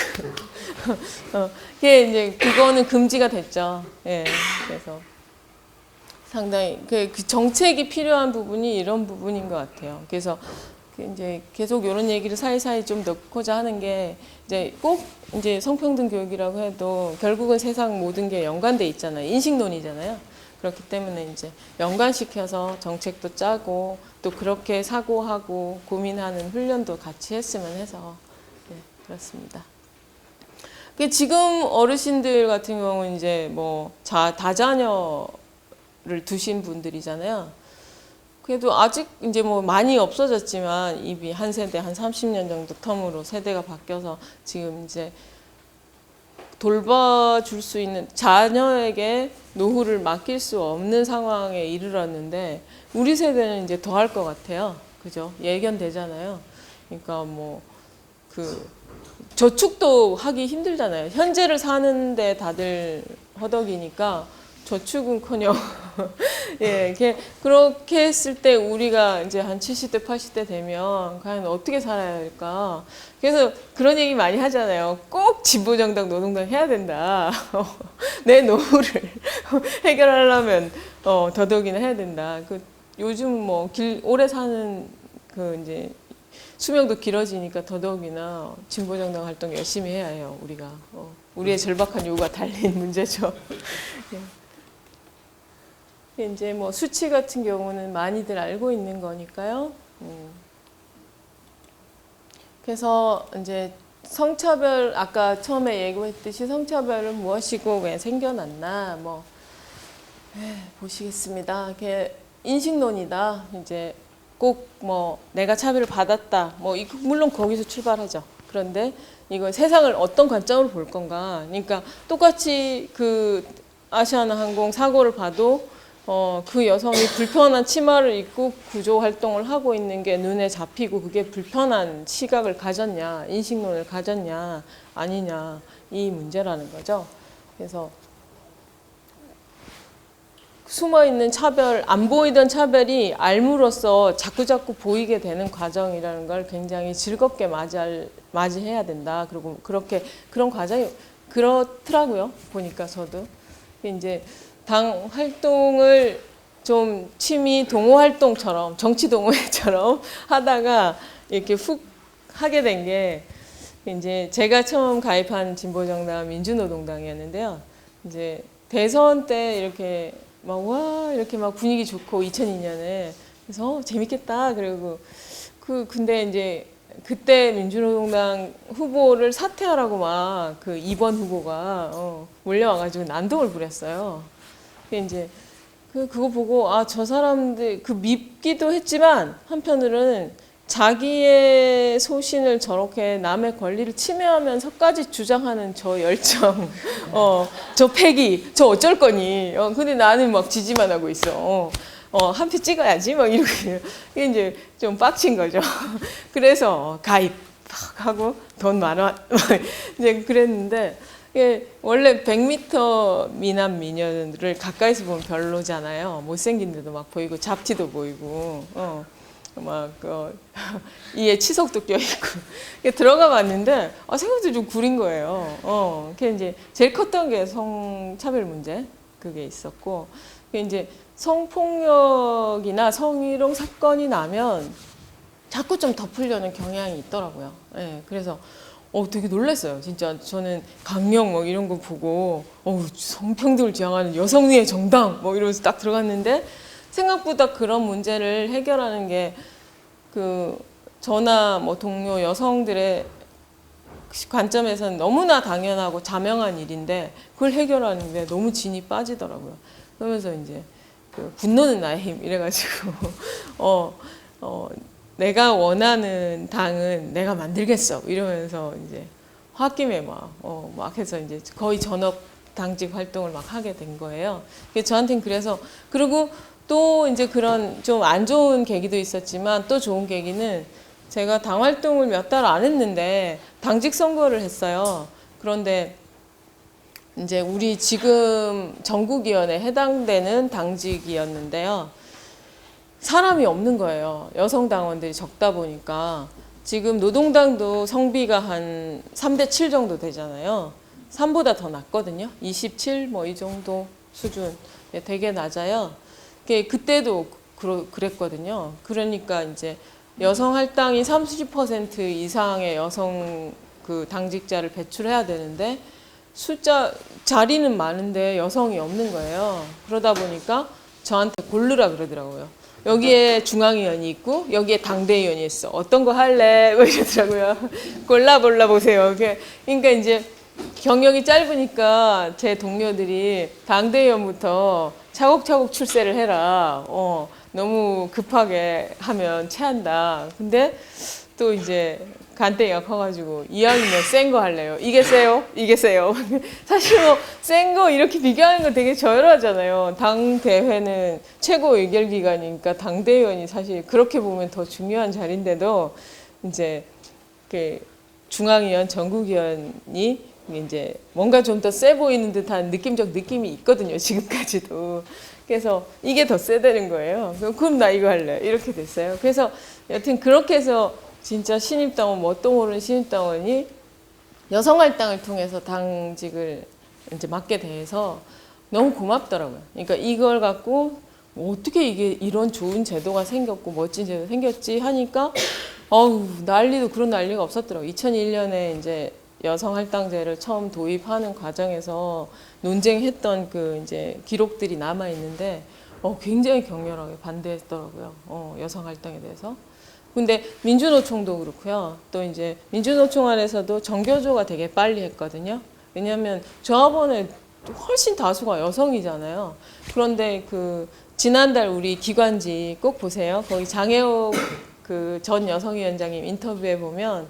그게 이제 그거는 금지가 됐죠. 예. 그래서 상당히 그 정책이 필요한 부분이 이런 부분인 것 같아요. 그래서 이제 계속 이런 얘기를 사이사이 좀 넣고자 하는 게 이제 꼭 이제 성평등 교육이라고 해도 결국은 세상 모든 게 연관돼 있잖아요. 인식론이잖아요. 그렇기 때문에 이제 연관시켜서 정책도 짜고 또 그렇게 사고하고 고민하는 훈련도 같이 했으면 해서 네, 그렇습니다. 지금 어르신들 같은 경우는 이제 뭐 다자녀를 두신 분들이잖아요. 그래도 아직 이제 뭐 많이 없어졌지만 이미 한 세대 한 30년 정도 텀으로 세대가 바뀌어서 지금 이제 돌봐줄 수 있는 자녀에게 노후를 맡길 수 없는 상황에 이르렀는데 우리 세대는 이제 더 할 것 같아요. 그죠? 예견되잖아요. 그러니까 뭐 그 저축도 하기 힘들잖아요. 현재를 사는데 다들 허덕이니까 저축은커녕 예, 그렇게 했을 때 우리가 이제 한 70대, 80대 되면 과연 어떻게 살아야 할까? 그래서 그런 얘기 많이 하잖아요. 꼭 진보정당, 노동당 해야 된다. 내 노후를 해결하려면 더더욱이나 해야 된다. 요즘 뭐 오래 사는 이제 수명도 길어지니까 더더욱이나 진보정당 활동 열심히 해야 해요. 우리가 우리의 절박한 요구가 달린 문제죠. 예. 이제 뭐 수치 같은 경우는 많이들 알고 있는 거니까요. 그래서 이제 성차별 아까 처음에 얘기했듯이 성차별은 무엇이고 왜 생겨났나 뭐 보시겠습니다. 이게 인식론이다. 이제 꼭 뭐 내가 차별을 받았다. 뭐 물론 거기서 출발하죠. 그런데 이거 세상을 어떤 관점으로 볼 건가. 그러니까 똑같이 그 아시아나항공 사고를 봐도 그 여성이 불편한 치마를 입고 구조 활동을 하고 있는 게 눈에 잡히고 그게 불편한 시각을 가졌냐, 인식론을 가졌냐, 아니냐, 이 문제라는 거죠. 그래서 숨어있는 차별, 안 보이던 차별이 알므로써 자꾸자꾸 보이게 되는 과정이라는 걸 굉장히 즐겁게 맞이해야 된다. 그리고 그런 과정이 그렇더라고요. 보니까 저도. 이제 당 활동을 좀 취미 동호 활동처럼 정치 동호회처럼 하다가 이렇게 훅 하게 된 게 이제 제가 처음 가입한 진보정당 민주노동당이었는데요. 이제 대선 때 이렇게 이렇게 막 분위기 좋고 2002년에 그래서 재밌겠다. 그리고 근데 이제 그때 민주노동당 후보를 사퇴하라고 막 그 2번 후보가 몰려와가지고 난동을 부렸어요. 이제 그거 보고 저 사람들 밉기도 했지만 한편으로는 자기의 소신을 저렇게 남의 권리를 침해하면서까지 주장하는 저 열정, 저 패기, 저 어쩔 거니. 근데 나는 막 지지만 하고 있어. 한 표 찍어야지 막 이렇게 이게 이제 좀 빡친 거죠. 그래서 가입하고 돈 많아 이제 그랬는데. 원래 100m 미남 미녀를 가까이서 보면 별로잖아요. 못생긴데도 막 보이고 잡티도 보이고 이에 치석도 껴있고 들어가 봤는데 생각도 좀 구린 거예요. 그게 이제 제일 컸던 게 성차별 문제 그게 있었고 이제 성폭력이나 성희롱 사건이 나면 자꾸 좀 덮으려는 경향이 있더라고요. 그래서 되게 놀랐어요. 진짜 저는 강령 뭐 이런 거 보고 성평등을 지향하는 여성의 정당 뭐 이러면서 딱 들어갔는데 생각보다 그런 문제를 해결하는 게 저나 뭐 동료 여성들의 관점에서는 너무나 당연하고 자명한 일인데 그걸 해결하는 게 너무 진이 빠지더라고요. 그러면서 이제 분노는 나의 힘 이래가지고 내가 원하는 당은 내가 만들겠어 이러면서 이제 홧김에 막 해서 이제 거의 전업 당직 활동을 막 하게 된 거예요. 저한테는 그래서 그리고 또 이제 그런 좀 안 좋은 계기도 있었지만 또 좋은 계기는 제가 당 활동을 몇 달 안 했는데 당직 선거를 했어요. 그런데 이제 우리 지금 전국위원회에 해당되는 당직이었는데요. 사람이 없는 거예요. 여성 당원들이 적다 보니까 지금 노동당도 성비가 한 3대 7 정도 되잖아요. 3보다 더 낮거든요. 27 뭐 이 정도 수준 되게 낮아요. 그때도 그랬거든요. 그러니까 이제 여성 할당이 30% 이상의 여성 그 당직자를 배출해야 되는데 자리는 많은데 여성이 없는 거예요. 그러다 보니까 저한테 고르라 그러더라고요. 여기에 중앙위원이 있고 여기에 당대위원이 있어. 어떤 거 할래? 뭐 이러더라고요. 골라 보세요. 그러니까 이제 경력이 짧으니까 제 동료들이 당대위원부터 차곡차곡 출세를 해라. 너무 급하게 하면 체한다. 근데 또 이제 간땡이가 커가지고 이왕이면 센 거 할래요. 이게 세요? 이게 세요. 사실 뭐 센 거 이렇게 비교하는 거 되게 저열하잖아요. 당 대회는 최고 의결 기관이니까 당 대의원이 사실 그렇게 보면 더 중요한 자리인데도 이제 중앙위원, 전국위원이 이제 뭔가 좀 더 세 보이는 듯한 느낌적 느낌이 있거든요. 지금까지도. 그래서 이게 더 세다는 거예요. 그럼 나 이거 할래. 이렇게 됐어요. 그래서 여튼 그렇게 해서 진짜 신입당원, 뭣도 모르는 신입당원이 여성할당을 통해서 당직을 이제 맡게 돼서 너무 고맙더라고요. 그러니까 이걸 갖고 어떻게 이게 이런 좋은 제도가 생겼고 멋진 제도가 생겼지 하니까 난리도 그런 난리가 없었더라고요. 2001년에 이제 여성할당제를 처음 도입하는 과정에서 논쟁했던 그 이제 기록들이 남아 있는데 굉장히 격렬하게 반대했더라고요. 여성할당에 대해서. 근데 민주노총도 그렇고요. 또 이제 민주노총 안에서도 정교조가 되게 빨리 했거든요. 왜냐하면 조합원의 훨씬 다수가 여성이잖아요. 그런데 지난달 우리 기관지 꼭 보세요. 거기 장혜옥 전 여성위원장님 인터뷰에 보면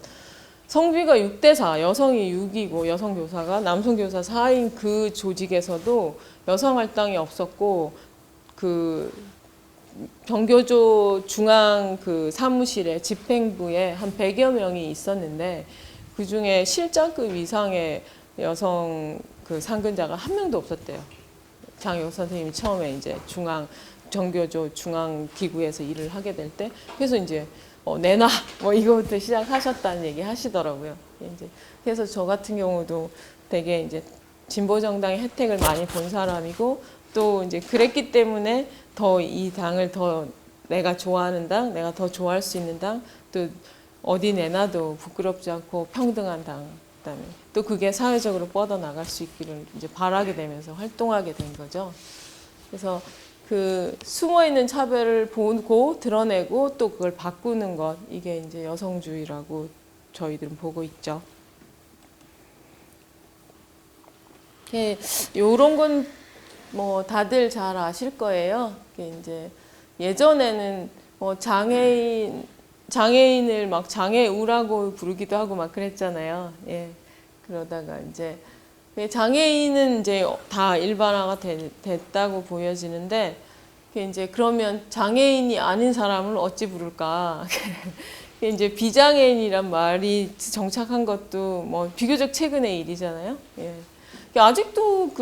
성비가 6대4, 여성이 6이고 여성 교사가 남성 교사 4인 그 조직에서도 여성 할당이 없었고 정교조 중앙 사무실에 집행부에 한 100여 명이 있었는데 그 중에 실장급 이상의 여성 상근자가 한 명도 없었대요. 장혜옥 선생님이 처음에 이제 정교조 중앙 기구에서 일을 하게 될 때 그래서 이제 내놔 뭐 이거부터 시작하셨다는 얘기 하시더라고요. 이제 그래서 저 같은 경우도 되게 이제 진보 정당의 혜택을 많이 본 사람이고 또 이제 그랬기 때문에 더 이 당을 더 내가 좋아하는 당, 내가 더 좋아할 수 있는 당, 또 어디 내놔도 부끄럽지 않고 평등한 당, 그다음에 또 그게 사회적으로 뻗어 나갈 수 있기를 이제 바라게 되면서 활동하게 된 거죠. 그래서 숨어 있는 차별을 보고 드러내고 또 그걸 바꾸는 것 이게 이제 여성주의라고 저희들은 보고 있죠. 요런 건 뭐 다들 잘 아실 거예요. 이제 예전에는 뭐 장애인을 막 장애우라고 부르기도 하고 막 그랬잖아요. 예. 그러다가 이제 장애인은 이제 다 일반화가 됐다고 보여지는데 이제 그러면 장애인이 아닌 사람을 어찌 부를까? 이제 비장애인이란 말이 정착한 것도 뭐 비교적 최근의 일이잖아요. 예. 아직도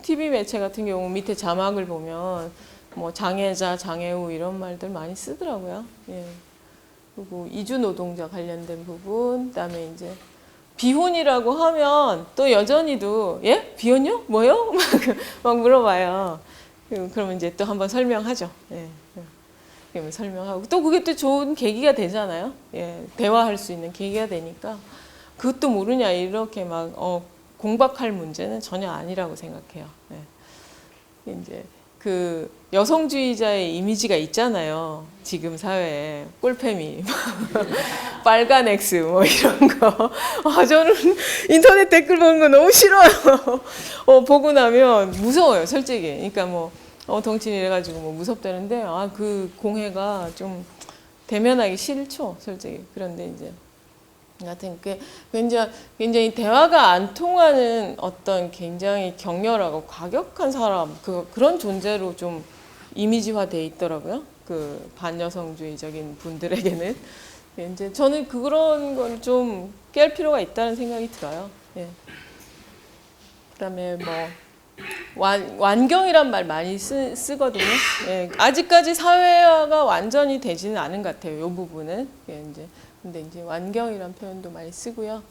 TV 매체 같은 경우 밑에 자막을 보면 뭐 장애자, 장애우 이런 말들 많이 쓰더라고요. 예. 그리고 이주 노동자 관련된 부분, 그다음에 이제 비혼이라고 하면 또 여전히도 예? 비혼요? 뭐요? 막 물어봐요. 그러면 이제 또 한번 설명하죠. 예. 그러면 설명하고 또 그게 또 좋은 계기가 되잖아요. 예. 대화할 수 있는 계기가 되니까 그것도 모르냐 이렇게 막 공박할 문제는 전혀 아니라고 생각해요. 예. 이제 여성주의자의 이미지가 있잖아요. 지금 사회에 꼴패미, 빨간 X 뭐 이런 거. 저는 인터넷 댓글 보는 거 너무 싫어요. 보고 나면 무서워요, 솔직히. 그러니까 뭐 덩치니 이래가지고 뭐 무섭다는데 그 공해가 좀 대면하기 싫죠, 솔직히. 그런데 이제 하여튼 굉장히 대화가 안 통하는 어떤 굉장히 격렬하고 과격한 사람 그런 존재로 좀 이미지화돼 있더라고요. 반여성주의적인 분들에게는 이제 저는 그런 걸 좀 깰 필요가 있다는 생각이 들어요. 예. 그다음에 뭐 완경이란 말 많이 쓰거든요. 예, 아직까지 사회화가 완전히 되지는 않은 것 같아요. 이 부분은. 예, 이제 근데 이제 완경이란 표현도 많이 쓰고요.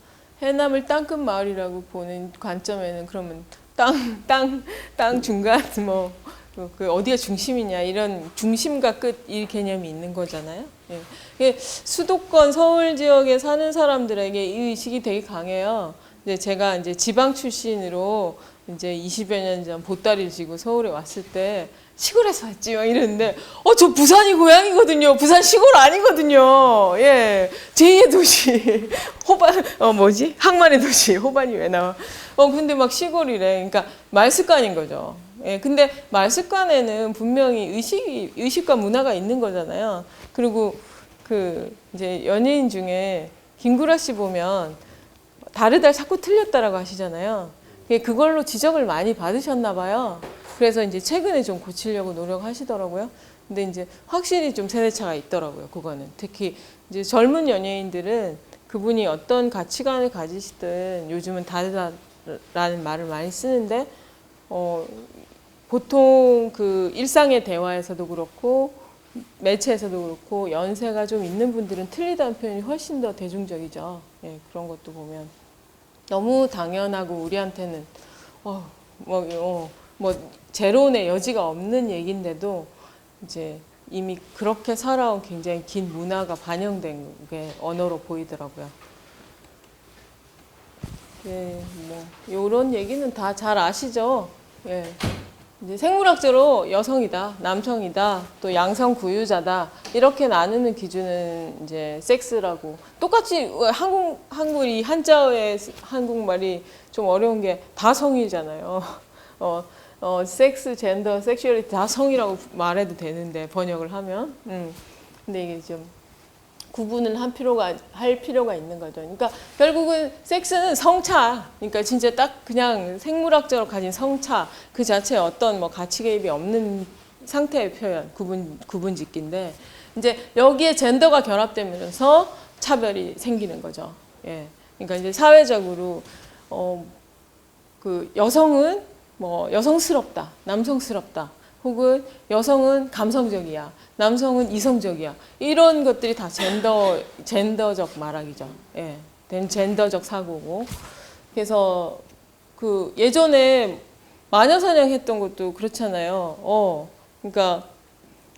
해남을 땅끝 마을이라고 보는 관점에는 그러면 땅 중간 뭐 그 어디가 중심이냐 이런 중심과 끝 이 개념이 있는 거잖아요. 예. 이게 수도권 서울 지역에 사는 사람들에게 이 의식이 되게 강해요. 이제 제가 이제 지방 출신으로 이제 20여 년 전 보따리를 지고 서울에 왔을 때 시골에서 왔지 막 이랬는데 저 부산이 고향이거든요. 부산 시골 아니거든요. 예. 제2의 도시 호반 뭐지? 항만의 도시 호반이 왜 나와? 근데 막 시골이래. 그러니까 말습관인 거죠. 예. 근데 말습관에는 분명히 의식과 문화가 있는 거잖아요. 그리고 그 이제 연예인 중에 김구라 씨 보면 다르다 자꾸 틀렸다라고 하시잖아요. 그걸로 지적을 많이 받으셨나 봐요. 그래서 이제 최근에 좀 고치려고 노력하시더라고요. 근데 이제 확실히 좀 세대차가 있더라고요. 그거는 특히 이제 젊은 연예인들은 그분이 어떤 가치관을 가지시든 요즘은 다르다라는 말을 많이 쓰는데 보통 그 일상의 대화에서도 그렇고 매체에서도 그렇고 연세가 좀 있는 분들은 틀리다는 표현이 훨씬 더 대중적이죠. 예, 그런 것도 보면 너무 당연하고 우리한테는 뭐 재론의 여지가 없는 얘기인데도 이제 이미 그렇게 살아온 굉장히 긴 문화가 반영된 게 언어로 보이더라고요. 예, 뭐 이런 얘기는 다 잘 아시죠? 예. 이제 생물학적으로 여성이다, 남성이다, 또 양성구유자다 이렇게 나누는 기준은 이제 섹스라고 똑같이 한국이 한자어의 한국말이 좀 어려운 게 다 성이잖아요. 섹스, 젠더, 섹슈얼리티 다 성이라고 말해도 되는데 번역을 하면 근데 이게 좀 구분을 할 필요가 있는 거죠. 그러니까 결국은 섹스는 성차, 그러니까 진짜 딱 그냥 생물학적으로 가진 성차 그 자체에 어떤 뭐 가치 개입이 없는 상태의 표현, 구분짓기인데 이제 여기에 젠더가 결합되면서 차별이 생기는 거죠. 예, 그러니까 이제 사회적으로 그 여성은 뭐 여성스럽다, 남성스럽다. 혹은 여성은 감성적이야, 남성은 이성적이야. 이런 것들이 다 젠더적 말하기죠. 예, 젠더적 사고고. 그래서 그 예전에 마녀사냥 했던 것도 그렇잖아요. 그러니까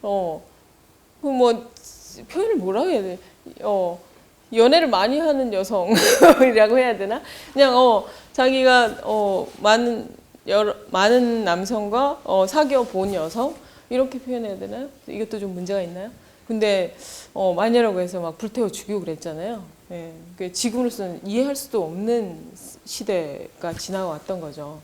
그 뭐 표현을 뭐라고 해야 돼? 연애를 많이 하는 여성이라고 해야 되나? 그냥 자기가 많은 남성과 사귀어 본 여성 이렇게 표현해야 되나요? 이것도 좀 문제가 있나요? 근데 마녀라고 해서 막 불태워 죽이고 그랬잖아요. 예, 지금으로서는 이해할 수도 없는 시대가 지나왔던 거죠.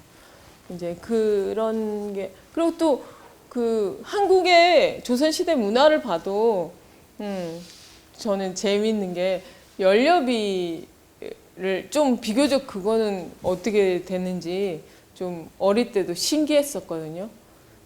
이제 그런 게 그리고 또 그 한국의 조선시대 문화를 봐도 저는 재미있는 게 연료비를 좀 비교적 그거는 어떻게 됐는지 좀 어릴 때도 신기했었거든요.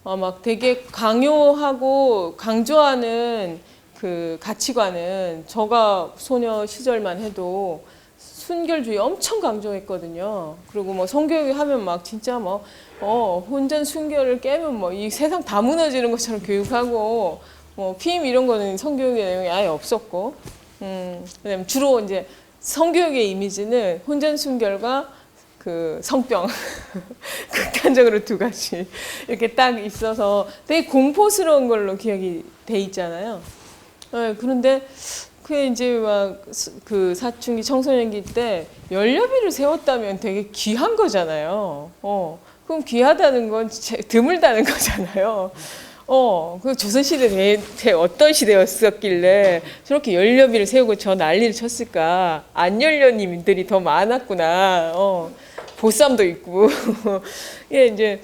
막 되게 강요하고 강조하는 그 가치관은 저가 소녀 시절만 해도 순결주의 엄청 강조했거든요. 그리고 뭐 성교육 하면 막 진짜 뭐 혼전 순결을 깨면 뭐 이 세상 다 무너지는 것처럼 교육하고 뭐 피임 이런 거는 성교육의 내용이 아예 없었고, 그다음에 주로 이제 성교육의 이미지는 혼전 순결과 그 성병 극단적으로 두 가지 이렇게 딱 있어서 되게 공포스러운 걸로 기억이 돼 있잖아요. 그런데 그게 이제 막 그 사춘기 청소년기 때 연료비를 세웠다면 되게 귀한 거잖아요. 그럼 귀하다는 건 드물다는 거잖아요. 그 조선시대 어떤 시대였었길래 저렇게 연료비를 세우고 저 난리를 쳤을까. 안연료님들이 더 많았구나. 보쌈도 있고. 예, 이제,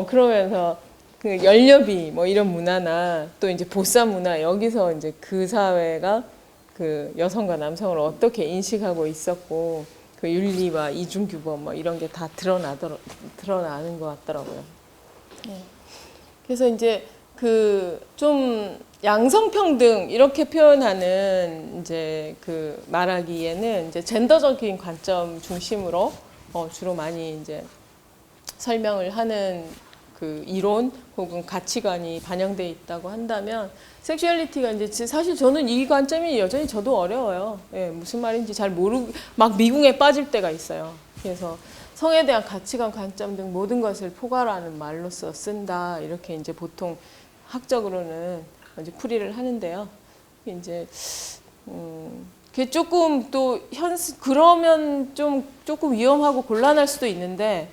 그러면서 그 연료비 뭐 이런 문화나 또 이제 보쌈 문화 여기서 이제 그 사회가 그 여성과 남성을 어떻게 인식하고 있었고 그 윤리와 이중규범 뭐 이런 게 다 드러나는 것 같더라고요. 그래서 이제 그 좀 양성평등 이렇게 표현하는 이제 그 말하기에는 이제 젠더적인 관점 중심으로 주로 많이 이제 설명을 하는 그 이론 혹은 가치관이 반영돼 있다고 한다면 섹슈얼리티가 이제 사실 저는 이 관점이 여전히 저도 어려워요. 예, 무슨 말인지 잘 모르고 막 미궁에 빠질 때가 있어요. 그래서 성에 대한 가치관, 관점 등 모든 것을 포괄하는 말로써 쓴다 이렇게 이제 보통 학적으로는 이제 풀이를 하는데요. 이제 그게 조금 또 그러면 좀 조금 위험하고 곤란할 수도 있는데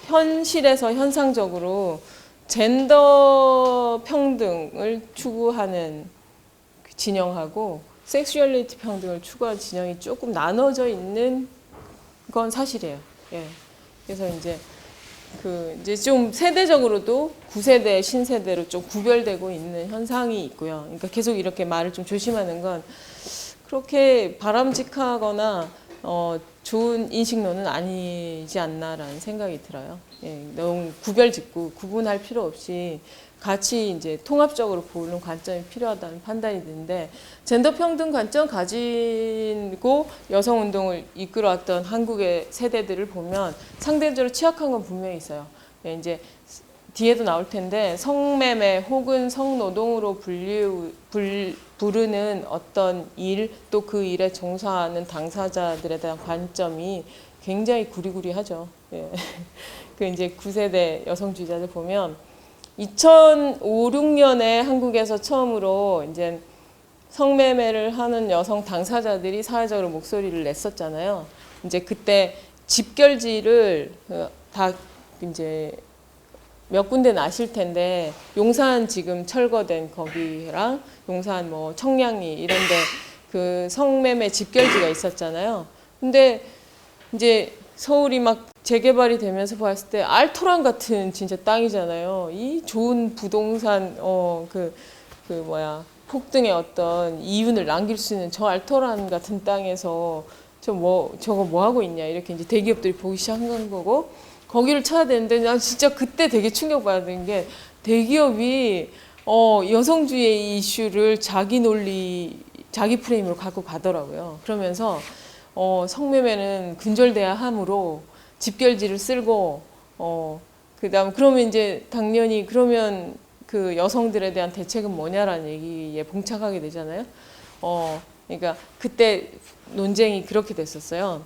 현실에서 현상적으로 젠더 평등을 추구하는 진영하고 섹슈얼리티 평등을 추구하는 진영이 조금 나눠져 있는 건 사실이에요. 예. 그래서 이제 좀 세대적으로도 구세대, 신세대로 좀 구별되고 있는 현상이 있고요. 그러니까 계속 이렇게 말을 좀 조심하는 건 그렇게 바람직하거나 좋은 인식론은 아니지 않나라는 생각이 들어요. 예, 너무 구별짓고 구분할 필요 없이 같이 이제 통합적으로 보는 관점이 필요하다는 판단이 드는데 젠더 평등 관점 가지고 여성 운동을 이끌어왔던 한국의 세대들을 보면 상대적으로 취약한 건 분명히 있어요. 예, 이제 뒤에도 나올 텐데 성매매 혹은 성노동으로 부르는 어떤 일 또 그 일에 종사하는 당사자들에 대한 관점이 굉장히 구리구리하죠. 예. 그 이제 9세대 여성주의자들 보면 2005, 6년에 한국에서 처음으로 이제 성매매를 하는 여성 당사자들이 사회적으로 목소리를 냈었잖아요. 이제 그때 집결지를 다 이제 몇 군데 나실 텐데 용산 지금 철거된 거기랑 용산 뭐 청량리 이런데 그 성매매 집결지가 있었잖아요. 근데 이제 서울이 막 재개발이 되면서 봤을 때 알토란 같은 진짜 땅이잖아요. 이 좋은 부동산 폭등의 어떤 이윤을 남길 수 있는 저 알토란 같은 땅에서 저거 뭐 하고 있냐 이렇게 이제 대기업들이 보기 시작한 거고 거기를 쳐야 되는데 난 진짜 그때 되게 충격받은 게 대기업이 여성주의 이슈를 자기 논리, 자기 프레임으로 갖고 가더라고요. 그러면서 성매매는 근절돼야 하므로 집결지를 쓸고 그다음 그러면 이제 당연히 그러면 그 여성들에 대한 대책은 뭐냐라는 얘기에 봉착하게 되잖아요. 그러니까 그때 논쟁이 그렇게 됐었어요.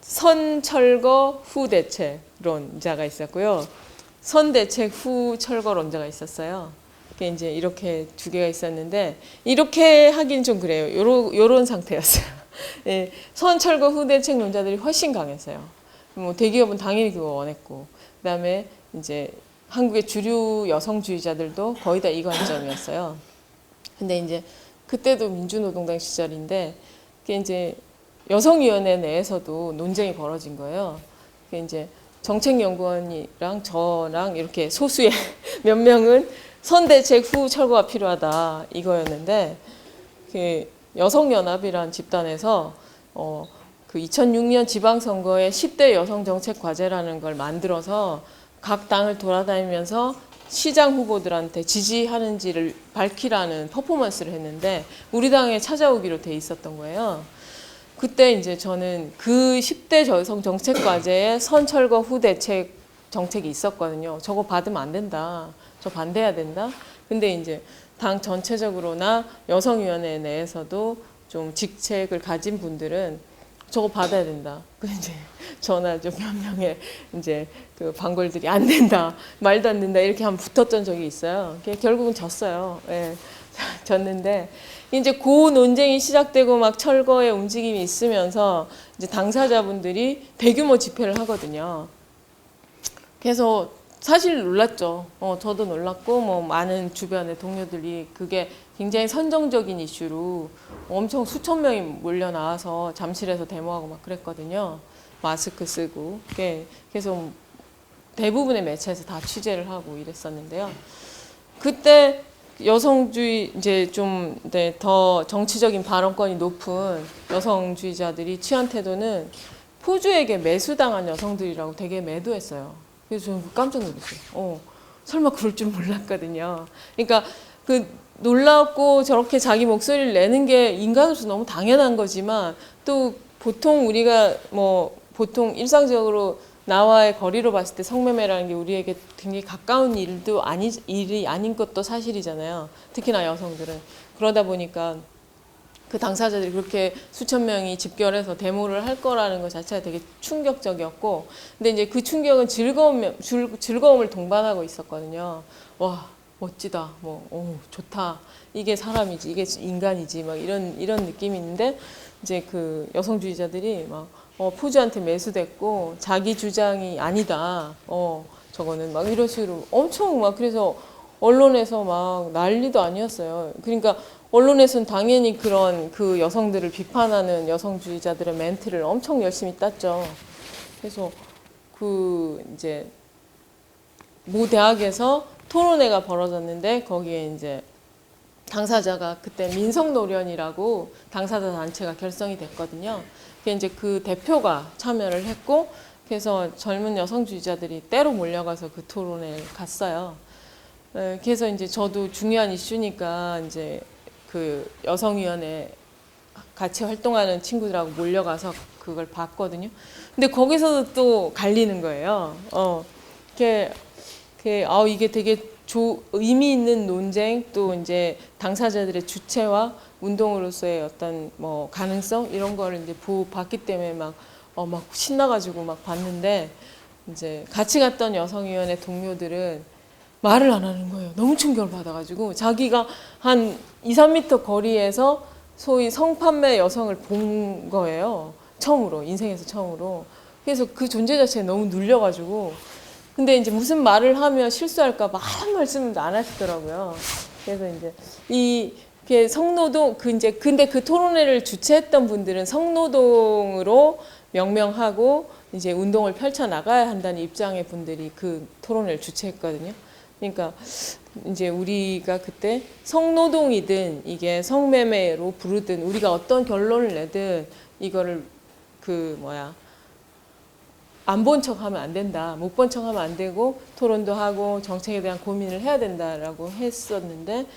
선철거 후 대책론자가 있었고요. 선대책 후 철거론자가 있었어요. 그게 이제 이렇게 두 개가 있었는데 이렇게 하긴 좀 그래요. 요런 상태였어요. 예, 선철거 후 대책론자들이 훨씬 강했어요. 뭐 대기업은 당연히 그거 원했고 그다음에 이제 한국의 주류 여성주의자들도 거의 다 이 관점이었어요. 근데 이제 그때도 민주노동당 시절인데 그게 이제 여성위원회 내에서도 논쟁이 벌어진 거예요. 그게 이제 정책연구원이랑 저랑 이렇게 소수의 몇 명은 선대책 후 철거가 필요하다 이거였는데 그 여성연합이라는 집단에서 그 2006년 지방선거에 10대 여성정책과제라는 걸 만들어서 각 당을 돌아다니면서 시장 후보들한테 지지하는지를 밝히라는 퍼포먼스를 했는데 우리 당에 찾아오기로 돼 있었던 거예요. 그때 이제 저는 그 10대 여성 정책 과제에 선철거 후 대책 정책이 있었거든요. 저거 받으면 안 된다. 저 반대해야 된다. 근데 이제 당 전체적으로나 여성위원회 내에서도 좀 직책을 가진 분들은 저거 받아야 된다. 그 이제 저나 좀 몇 명의 이제 그 방골들이 안 된다, 말도 안 된다 이렇게 한번 붙었던 적이 있어요. 결국은 졌어요. 예, 졌는데 이제 그 논쟁이 시작되고 막 철거의 움직임이 있으면서 이제 당사자분들이 대규모 집회를 하거든요. 그래서 사실 놀랐죠. 저도 놀랐고 뭐 많은 주변의 동료들이 그게 굉장히 선정적인 이슈로 엄청 수천 명이 몰려 나와서 잠실에서 데모하고 막 그랬거든요. 마스크 쓰고. 그래서 대부분의 매체에서 다 취재를 하고 이랬었는데요. 그때 여성주의 이제 좀 더 정치적인 발언권이 높은 여성주의자들이 취한 태도는 포주에게 매수당한 여성들이라고 되게 매도했어요. 그래서 저는 깜짝 놀랐어요. 설마 그럴 줄 몰랐거든요. 그러니까 그 놀랍고 저렇게 자기 목소리를 내는 게 인간으로서 너무 당연한 거지만 또 보통 우리가 뭐 보통 일상적으로 나와의 거리로 봤을 때 성매매라는 게 우리에게 굉장히 가까운 일이 아닌 것도 사실이잖아요. 특히나 여성들은. 그러다 보니까 그 당사자들이 그렇게 수천 명이 집결해서 데모를 할 거라는 것 자체가 되게 충격적이었고, 근데 이제 그 충격은 즐거움을 동반하고 있었거든요. 와, 멋지다. 뭐, 오, 좋다. 이게 사람이지. 이게 인간이지. 막 이런 느낌이 있는데, 이제 그 여성주의자들이 막, 포주한테 매수됐고, 자기 주장이 아니다. 저거는 막 이런 식으로 엄청 막 그래서 언론에서 막 난리도 아니었어요. 그러니까 언론에서는 당연히 그런 그 여성들을 비판하는 여성주의자들의 멘트를 엄청 열심히 땄죠. 그래서 그 이제 모 대학에서 토론회가 벌어졌는데 거기에 이제 당사자가 그때 민성노련이라고 당사자 단체가 결성이 됐거든요. 그게 이제 그 대표가 참여를 했고, 그래서 젊은 여성주의자들이 때로 몰려가서 그 토론회에 갔어요. 그래서 이제 저도 중요한 이슈니까 이제 그 여성위원회 같이 활동하는 친구들하고 몰려가서 그걸 봤거든요. 근데 거기서도 또 갈리는 거예요. 이게 되게 의미 있는 논쟁, 또 이제 당사자들의 주체와 운동으로서의 어떤 뭐 가능성 이런 거를 이제 봤기 때문에 막 신나가지고 막 봤는데, 이제 같이 갔던 여성위원회 동료들은 말을 안 하는 거예요. 너무 충격을 받아가지고 자기가 한 2, 3m 거리에서 소위 성판매 여성을 본 거예요. 처음으로, 인생에서 처음으로. 그래서 그 존재 자체에 너무 눌려가지고, 근데 이제 무슨 말을 하면 실수할까 봐 한 말씀도 안 하시더라고요. 그래서 이제 이게 성노동, 근데 그 토론회를 주최했던 분들은 성노동으로 명명하고 이제 운동을 펼쳐 나가야 한다는 입장의 분들이 그 토론회를 주최했거든요. 그러니까 이제 우리가 그때 성노동이든 이게 성매매로 부르든 우리가 어떤 결론을 내든 이거를 안 본 척 하면 안 된다. 못 본 척 하면 안 되고 토론도 하고 정책에 대한 고민을 해야 된다라고 했었는데,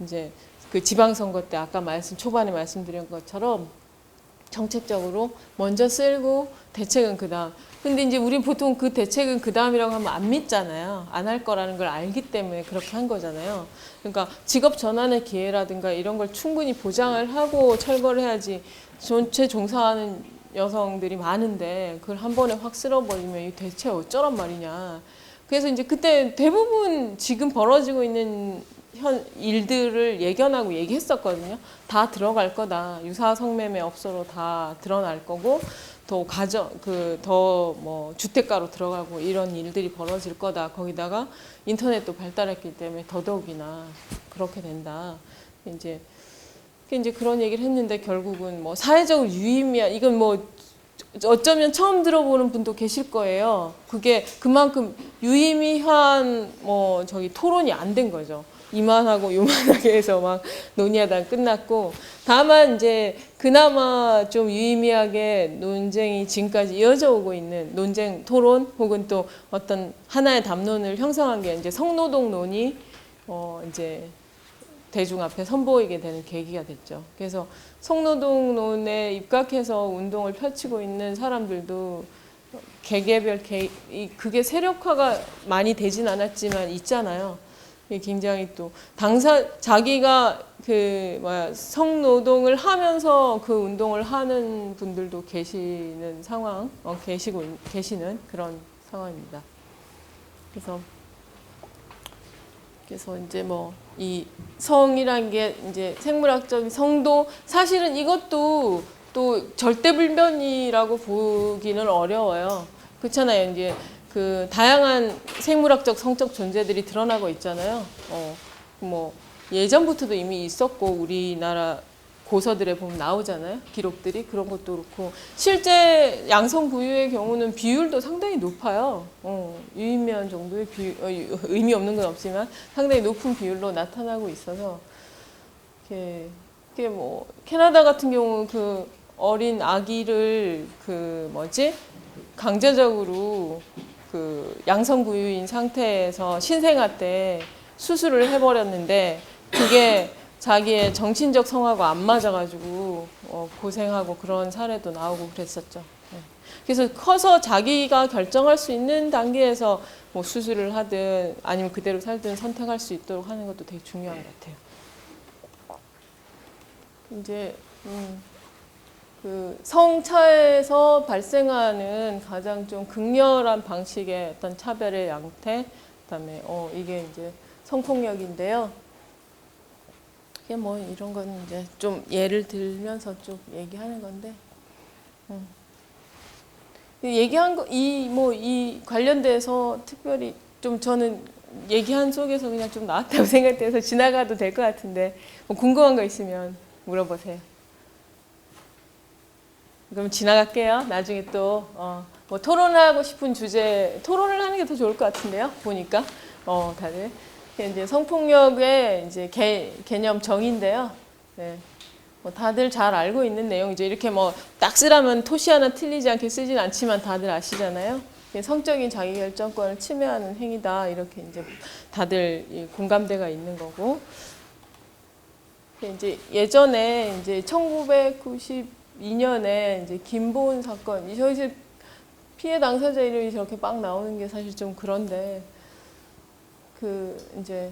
이제 그 지방선거 때 아까 초반에 말씀드린 것처럼 정책적으로 먼저 쓸고 대책은 그다음. 근데 이제 우리 보통 그 대책은 그다음이라고 하면 안 믿잖아요. 안 할 거라는 걸 알기 때문에 그렇게 한 거잖아요. 그러니까 직업 전환의 기회라든가 이런 걸 충분히 보장을 하고 철거를 해야지. 전체 종사하는 여성들이 많은데 그걸 한 번에 확 쓸어버리면 이 대체 어쩌란 말이냐. 그래서 이제 그때 대부분 지금 벌어지고 있는 일들을 예견하고 얘기했었거든요. 다 들어갈 거다. 유사 성매매 업소로 다 드러날 거고, 주택가로 들어가고 이런 일들이 벌어질 거다. 거기다가 인터넷도 발달했기 때문에 더더욱이나 그렇게 된다. 이제 그런 얘기를 했는데 결국은 뭐 사회적으로 유의미한, 이건 뭐 어쩌면 처음 들어보는 분도 계실 거예요. 그게 그만큼 유의미한 토론이 안 된 거죠. 이만하고 요만하게 해서 막 논의하다가 끝났고, 다만 이제 그나마 좀 유의미하게 논쟁이 지금까지 이어져 오고 있는 논쟁, 토론 혹은 또 어떤 하나의 담론을 형성한 게 이제 성노동론이 이제 대중 앞에 선보이게 되는 계기가 됐죠. 그래서 성노동론에 입각해서 운동을 펼치고 있는 사람들도 개개별 그게 세력화가 많이 되진 않았지만 있잖아요. 굉장히 또 자기가 성노동을 하면서 그 운동을 하는 분들도 계시는 상황, 계시는 그런 상황입니다. 그래서 이제 이 성이란 게 이제 생물학적인 성도, 사실은 이것도 또 절대불변이라고 보기는 어려워요. 그렇잖아요. 이제 그 다양한 생물학적 성적 존재들이 드러나고 있잖아요. 예전부터도 이미 있었고 우리나라 고서들에 보면 나오잖아요. 기록들이. 그런 것도 그렇고 실제 양성 부유의 경우는 비율도 상당히 높아요. 유의미한 정도의 의미 없는 건 없지만 상당히 높은 비율로 나타나고 있어서 캐나다 같은 경우 그 어린 아기를 강제적으로 그 양성 부유인 상태에서 신생아 때 수술을 해버렸는데 그게 자기의 정신적 성하고 안 맞아가지고 고생하고 그런 사례도 나오고 그랬었죠. 그래서 커서 자기가 결정할 수 있는 단계에서 뭐 수술을 하든 아니면 그대로 살든 선택할 수 있도록 하는 것도 되게 중요한 것 같아요. 이제 그 성차에서 발생하는 가장 좀 극렬한 방식의 어떤 차별의 양태, 그다음에 이게 이제 성폭력인데요. 이게 뭐 이런 건 이제 좀 예를 들면서 좀 얘기하는 건데, 얘기한 거 이 관련돼서 특별히 좀 저는 얘기한 속에서 그냥 좀 나왔다고 생각돼서 지나가도 될 것 같은데 뭐 궁금한 거 있으면 물어보세요. 그럼 지나갈게요. 나중에 또 뭐 토론하고 싶은 주제 토론을 하는 게 더 좋을 것 같은데요. 보니까 다들 이제 성폭력의 이제 개념 정의인데요. 네. 뭐 다들 잘 알고 있는 내용이죠. 이렇게 뭐 딱 쓰라면 토시 하나 틀리지 않게 쓰진 않지만 다들 아시잖아요. 성적인 자기결정권을 침해하는 행위다. 이렇게 이제 다들 공감대가 있는 거고. 이제 예전에 이제 1992년에 이제 김보은 사건, 저희 피해 당사자 이름이 저렇게 막 나오는 게 사실 좀 그런데 이제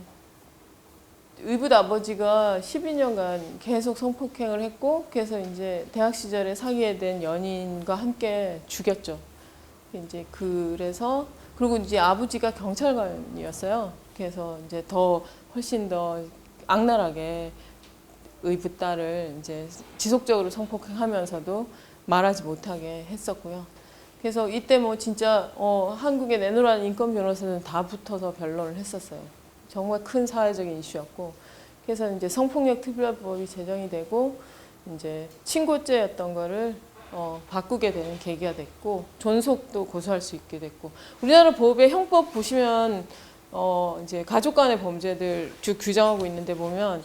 의붓 아버지가 12년간 계속 성폭행을 했고, 그래서 이제 대학 시절에 사귀게 된 연인과 함께 죽였죠. 이제 그리고 이제 아버지가 경찰관이었어요. 그래서 이제 훨씬 더 악랄하게 의붓 딸을 이제 지속적으로 성폭행하면서도 말하지 못하게 했었고요. 그래서 이때 뭐 진짜 한국에 내놓으라는 인권 변호사는 다 붙어서 변론을 했었어요. 정말 큰 사회적인 이슈였고, 그래서 이제 성폭력 특별법이 제정이 되고 이제 친고죄였던 거를 바꾸게 되는 계기가 됐고, 존속도 고소할 수 있게 됐고, 우리나라 법의 형법 보시면 이제 가족 간의 범죄들 쭉 규정하고 있는데 보면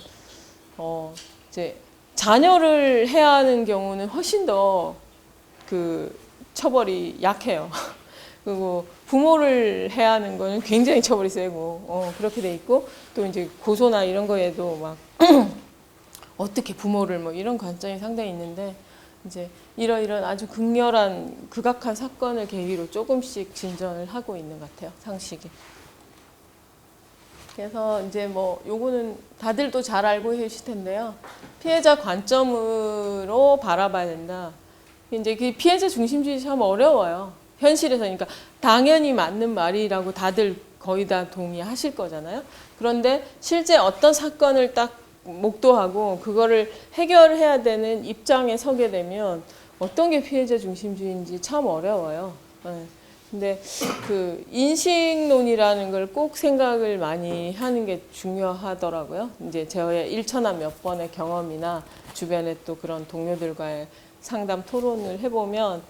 이제 자녀를 해야 하는 경우는 훨씬 더 그 처벌이 약해요. 그리고 부모를 해야 하는 거는 굉장히 처벌이 세고 그렇게 돼 있고, 또 이제 고소나 이런 거에도 막 어떻게 부모를 뭐 이런 관점이 상당히 있는데, 이제 이런 아주 극렬한 극악한 사건을 계기로 조금씩 진전을 하고 있는 것 같아요, 상식이. 그래서 이제 뭐 요거는 다들도 잘 알고 계실 텐데요. 피해자 관점으로 바라봐야 된다. 이제 그 피해자 중심주의 참 어려워요. 현실에서. 그러니까 당연히 맞는 말이라고 다들 거의 다 동의하실 거잖아요. 그런데 실제 어떤 사건을 딱 목도하고 그거를 해결해야 되는 입장에 서게 되면 어떤 게 피해자 중심주의인지 참 어려워요. 근데 그 인식론이라는 걸 꼭 생각을 많이 하는 게 중요하더라고요. 이제 저의 일천한 몇 번의 경험이나 주변에 또 그런 동료들과의 상담 토론을 해보면,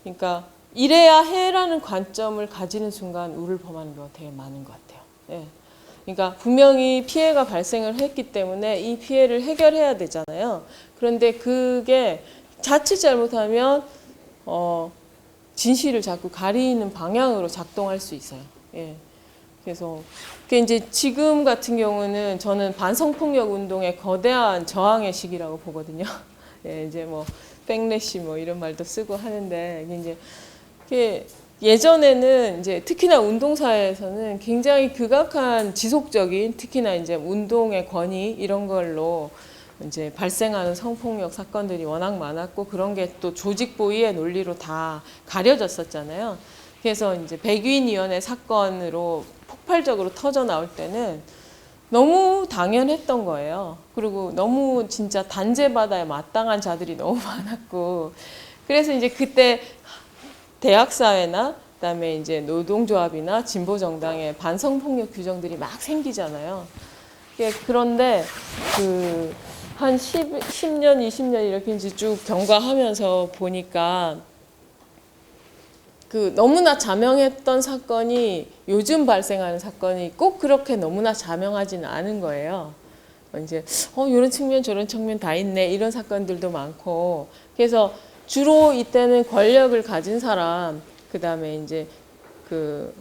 그러니까 이래야 해라는 관점을 가지는 순간 우를 범하는 경우가 되게 많은 것 같아요. 예. 그러니까 분명히 피해가 발생을 했기 때문에 이 피해를 해결해야 되잖아요. 그런데 그게 자칫 잘못하면 진실을 자꾸 가리는 방향으로 작동할 수 있어요. 예. 그래서 그게 이제 지금 같은 경우는 저는 반성폭력 운동의 거대한 저항의 시기라고 보거든요. 예, 이제 뭐 백래시 뭐 이런 말도 쓰고 하는데, 이제 예전에는 이제 특히나 운동사회에서는 굉장히 극악한 지속적인, 특히나 이제 운동의 권위 이런 걸로 이제 발생하는 성폭력 사건들이 워낙 많았고, 그런 게 또 조직 보위의 논리로 다 가려졌었잖아요. 그래서 이제 백위인위원회 사건으로 폭발적으로 터져 나올 때는 너무 당연했던 거예요. 그리고 너무 진짜 단죄받아야 마땅한 자들이 너무 많았고, 그래서 이제 그때 대학사회나 그다음에 이제 노동조합이나 진보정당의 반성폭력 규정들이 막 생기잖아요. 그런데 한 10년, 20년 이렇게 이제 쭉 경과하면서 보니까 너무나 자명했던 사건이 요즘 발생하는 사건이 꼭 그렇게 너무나 자명하지는 않은 거예요. 이제 이런 측면 저런 측면 다 있네, 이런 사건들도 많고, 그래서 주로 이때는 권력을 가진 사람, 그 다음에 이제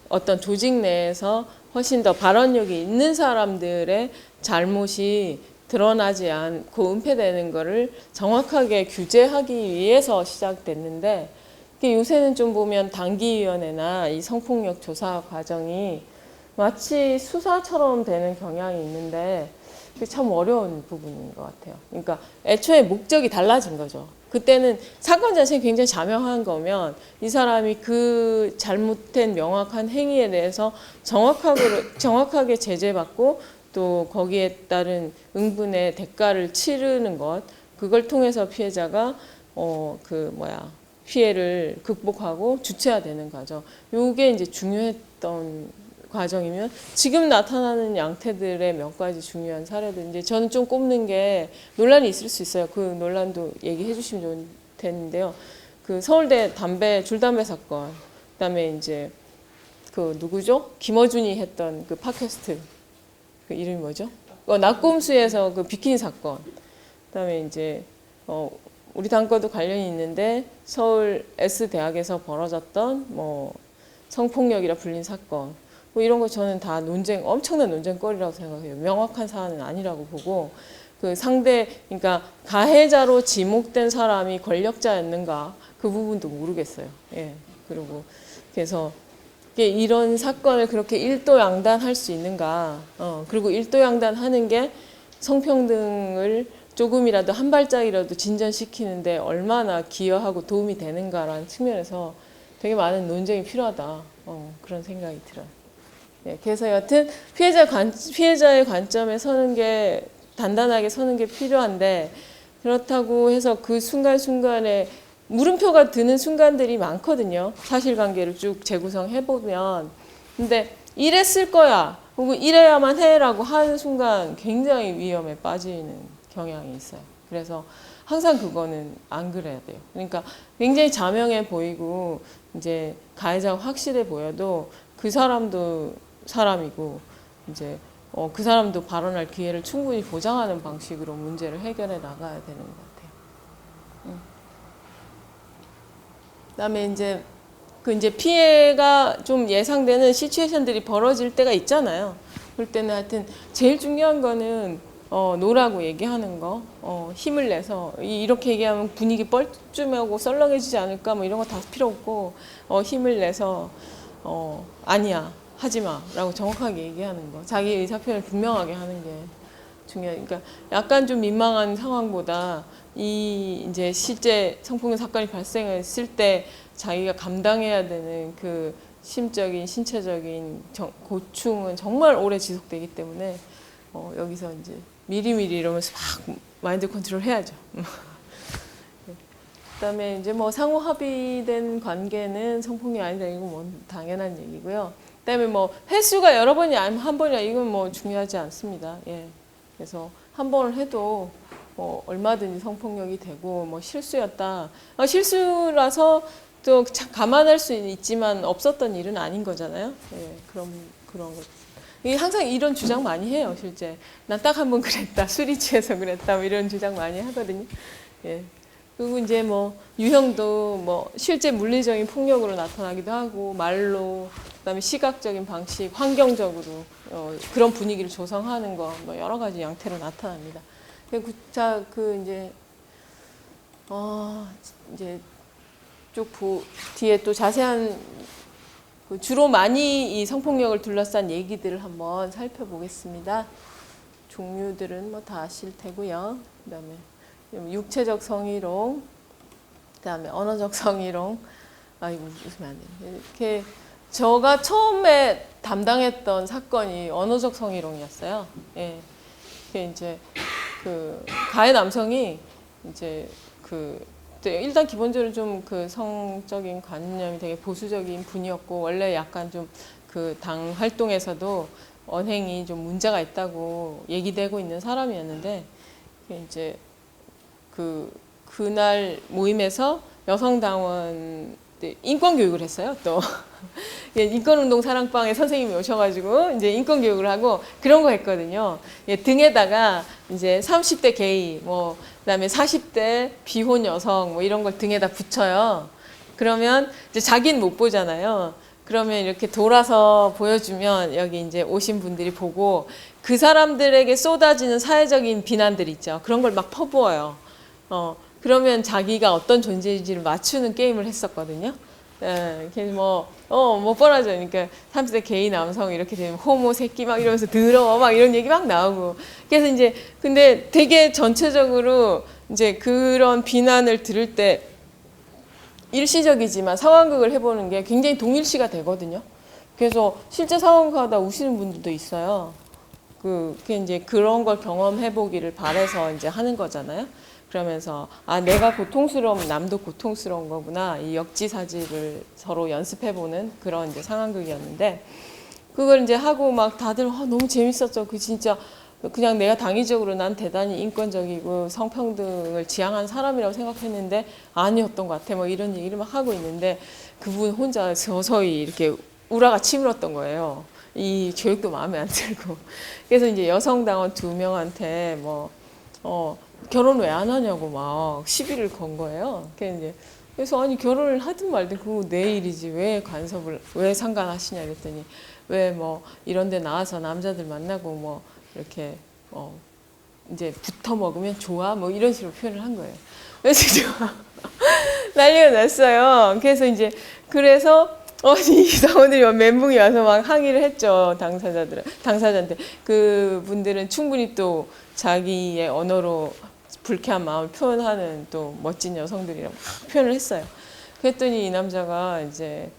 어떤 조직 내에서 훨씬 더 발언력이 있는 사람들의 잘못이 드러나지 않고 은폐되는 거를 정확하게 규제하기 위해서 시작됐는데, 요새는 좀 보면 단기위원회나 이 성폭력 조사 과정이 마치 수사처럼 되는 경향이 있는데 그게 참 어려운 부분인 것 같아요. 그러니까 애초에 목적이 달라진 거죠. 그때는 사건 자체가 굉장히 자명한 거면 이 사람이 그 잘못된 명확한 행위에 대해서 정확하게 제재받고 또 거기에 따른 응분의 대가를 치르는 것, 그걸 통해서 피해자가 피해를 극복하고 주체화되는 과정. 요게 이제 중요했던 과정이면 지금 나타나는 양태들의 몇 가지 중요한 사례들, 이제 저는 좀 꼽는 게 논란이 있을 수 있어요. 그 논란도 얘기해 주시면 좋을 텐데요. 그 서울대 줄담배 사건, 그다음에 이제 그 누구죠? 김어준이 했던 그 팟캐스트, 그 이름이 뭐죠? 낙곰수에서 그 비키니 사건, 그다음에 이제 우리 당과도 관련이 있는데 서울 S대학에서 벌어졌던 뭐 성폭력이라 불린 사건, 뭐 이런 거 저는 다 엄청난 논쟁거리라고 생각해요. 명확한 사안은 아니라고 보고, 그 그러니까 가해자로 지목된 사람이 권력자였는가 그 부분도 모르겠어요. 예. 그리고 그래서 이런 사건을 그렇게 일도양단할 수 있는가? 그리고 일도양단하는 게 성평등을 조금이라도 한 발짝이라도 진전시키는데 얼마나 기여하고 도움이 되는가라는 측면에서 되게 많은 논쟁이 필요하다. 그런 생각이 들어요. 네, 그래서 여튼 피해자의 관점에 단단하게 서는 게 필요한데, 그렇다고 해서 그 순간순간에 물음표가 드는 순간들이 많거든요. 사실관계를 쭉 재구성해보면. 근데 이랬을 거야, 혹은 이래야만 해라고 하는 순간 굉장히 위험에 빠지는 경향이 있어요. 그래서 항상 그거는 안 그래야 돼요. 그러니까 굉장히 자명해 보이고 이제 가해자가 확실해 보여도 그 사람도 사람이고 이제 그 사람도 발언할 기회를 충분히 보장하는 방식으로 문제를 해결해 나가야 되는 것 같아요. 그다음에 이제 피해가 좀 예상되는 시츄에이션들이 벌어질 때가 있잖아요. 그럴 때는 하여튼 제일 중요한 거는 노라고 얘기하는 거, 힘을 내서 이렇게 얘기하면 분위기 뻘쭘하고 썰렁해지지 않을까 뭐 이런 거 다 필요 없고 힘을 내서 아니야, 하지 마라고 정확하게 얘기하는 거, 자기 의사 표현을 분명하게 하는 게 중요해요. 그러니까 약간 좀 민망한 상황보다 이제 실제 성폭력 사건이 발생했을 때 자기가 감당해야 되는 그 심적인 신체적인 고충은 정말 오래 지속되기 때문에 여기서 이제 미리미리 이러면서 막 마인드 컨트롤 해야죠. 그다음에 이제 뭐 상호 합의된 관계는 성폭력이 아니다, 이건 뭐 당연한 얘기고요. 그다음에 뭐 횟수가 여러 번이 아니면 한 번이야, 이건 뭐 중요하지 않습니다. 예. 그래서 한 번을 해도 뭐 얼마든지 성폭력이 되고, 뭐 실수였다, 실수라서 또 감안할 수 있지만 없었던 일은 아닌 거잖아요. 예. 그런 거. 이게 항상 이런 주장 많이 해요, 실제. 난 딱 한 번 그랬다, 술이 취해서 그랬다, 뭐 이런 주장 많이 하거든요. 예. 그리고 이제 뭐 유형도 뭐 실제 물리적인 폭력으로 나타나기도 하고, 말로, 그다음에 시각적인 방식, 환경적으로 그런 분위기를 조성하는 거, 뭐 여러 가지 양태로 나타납니다. 이제 쭉 뒤에 또 자세한 주로 많이 이 성폭력을 둘러싼 얘기들을 한번 살펴보겠습니다. 종류들은 뭐 다 아실 테고요. 그다음에 육체적 성희롱, 그다음에 언어적 성희롱. 이거 웃으면 안 돼요. 이렇게 제가 처음에 담당했던 사건이 언어적 성희롱이었어요. 예. 그게 이제 그 가해 남성이 이제 일단 기본적으로 좀 그 성적인 관념이 되게 보수적인 분이었고, 원래 약간 좀 그 당 활동에서도 언행이 좀 문제가 있다고 얘기되고 있는 사람이었는데, 이제 그날 모임에서 여성 당원 인권 교육을 했어요. 또 인권운동 사랑방에 선생님이 오셔가지고 이제 인권 교육을 하고 그런 거 했거든요. 등에다가 이제 30대 게이, 뭐 그다음에 40대 비혼 여성, 뭐 이런 걸 등에다 붙여요. 그러면 이제 자기는 못 보잖아요. 그러면 이렇게 돌아서 보여주면 여기 이제 오신 분들이 보고 그 사람들에게 쏟아지는 사회적인 비난들 있죠. 그런 걸 막 퍼부어요. 그러면 자기가 어떤 존재인지를 맞추는 게임을 했었거든요. 예, 그래서 뭐 뻔하죠. 그러니까 30대 게이 남성 이렇게 되면 호모 새끼 막 이러면서 더러워 막 이런 얘기 막 나오고. 그래서 이제 근데 되게 전체적으로 이제 그런 비난을 들을 때 일시적이지만 상황극을 해보는 게 굉장히 동일시가 되거든요. 그래서 실제 상황극하다 우시는 분들도 있어요. 그게 이제 그런 걸 경험해보기를 바래서 이제 하는 거잖아요. 그러면서 아 내가 고통스러우면 남도 고통스러운 거구나 이 역지사지를 서로 연습해보는 그런 이제 상황극이었는데 그걸 이제 하고 막 다들 너무 재밌었죠. 그 진짜 그냥 내가 당위적으로 난 대단히 인권적이고 성평등을 지향한 사람이라고 생각했는데 아니었던 것 같아. 뭐 이런 얘기를 막 하고 있는데 그분 혼자 서서히 이렇게 우라가 치밀었던 거예요. 이 교육도 마음에 안 들고. 그래서 이제 여성 당원 2명한테 결혼 왜 안 하냐고 막 시비를 건 거예요. 그래서 아니 결혼을 하든 말든 그거 내 일이지 왜 간섭을 왜 상관하시냐 그랬더니 왜 뭐 이런 데 나와서 남자들 만나고 뭐 이렇게 이제 붙어 먹으면 좋아 뭐 이런 식으로 표현을 한 거예요. 그래서 난리가 났어요. 그래서 이 사원들이 막 멘붕이 와서 막 항의를 했죠. 당사자한테. 그분들은 충분히 또 자기의 언어로 불쾌한 마음을 표현하는 또 멋진 여성들이라고 표현을 했어요. 그랬더니 이 남자가 이제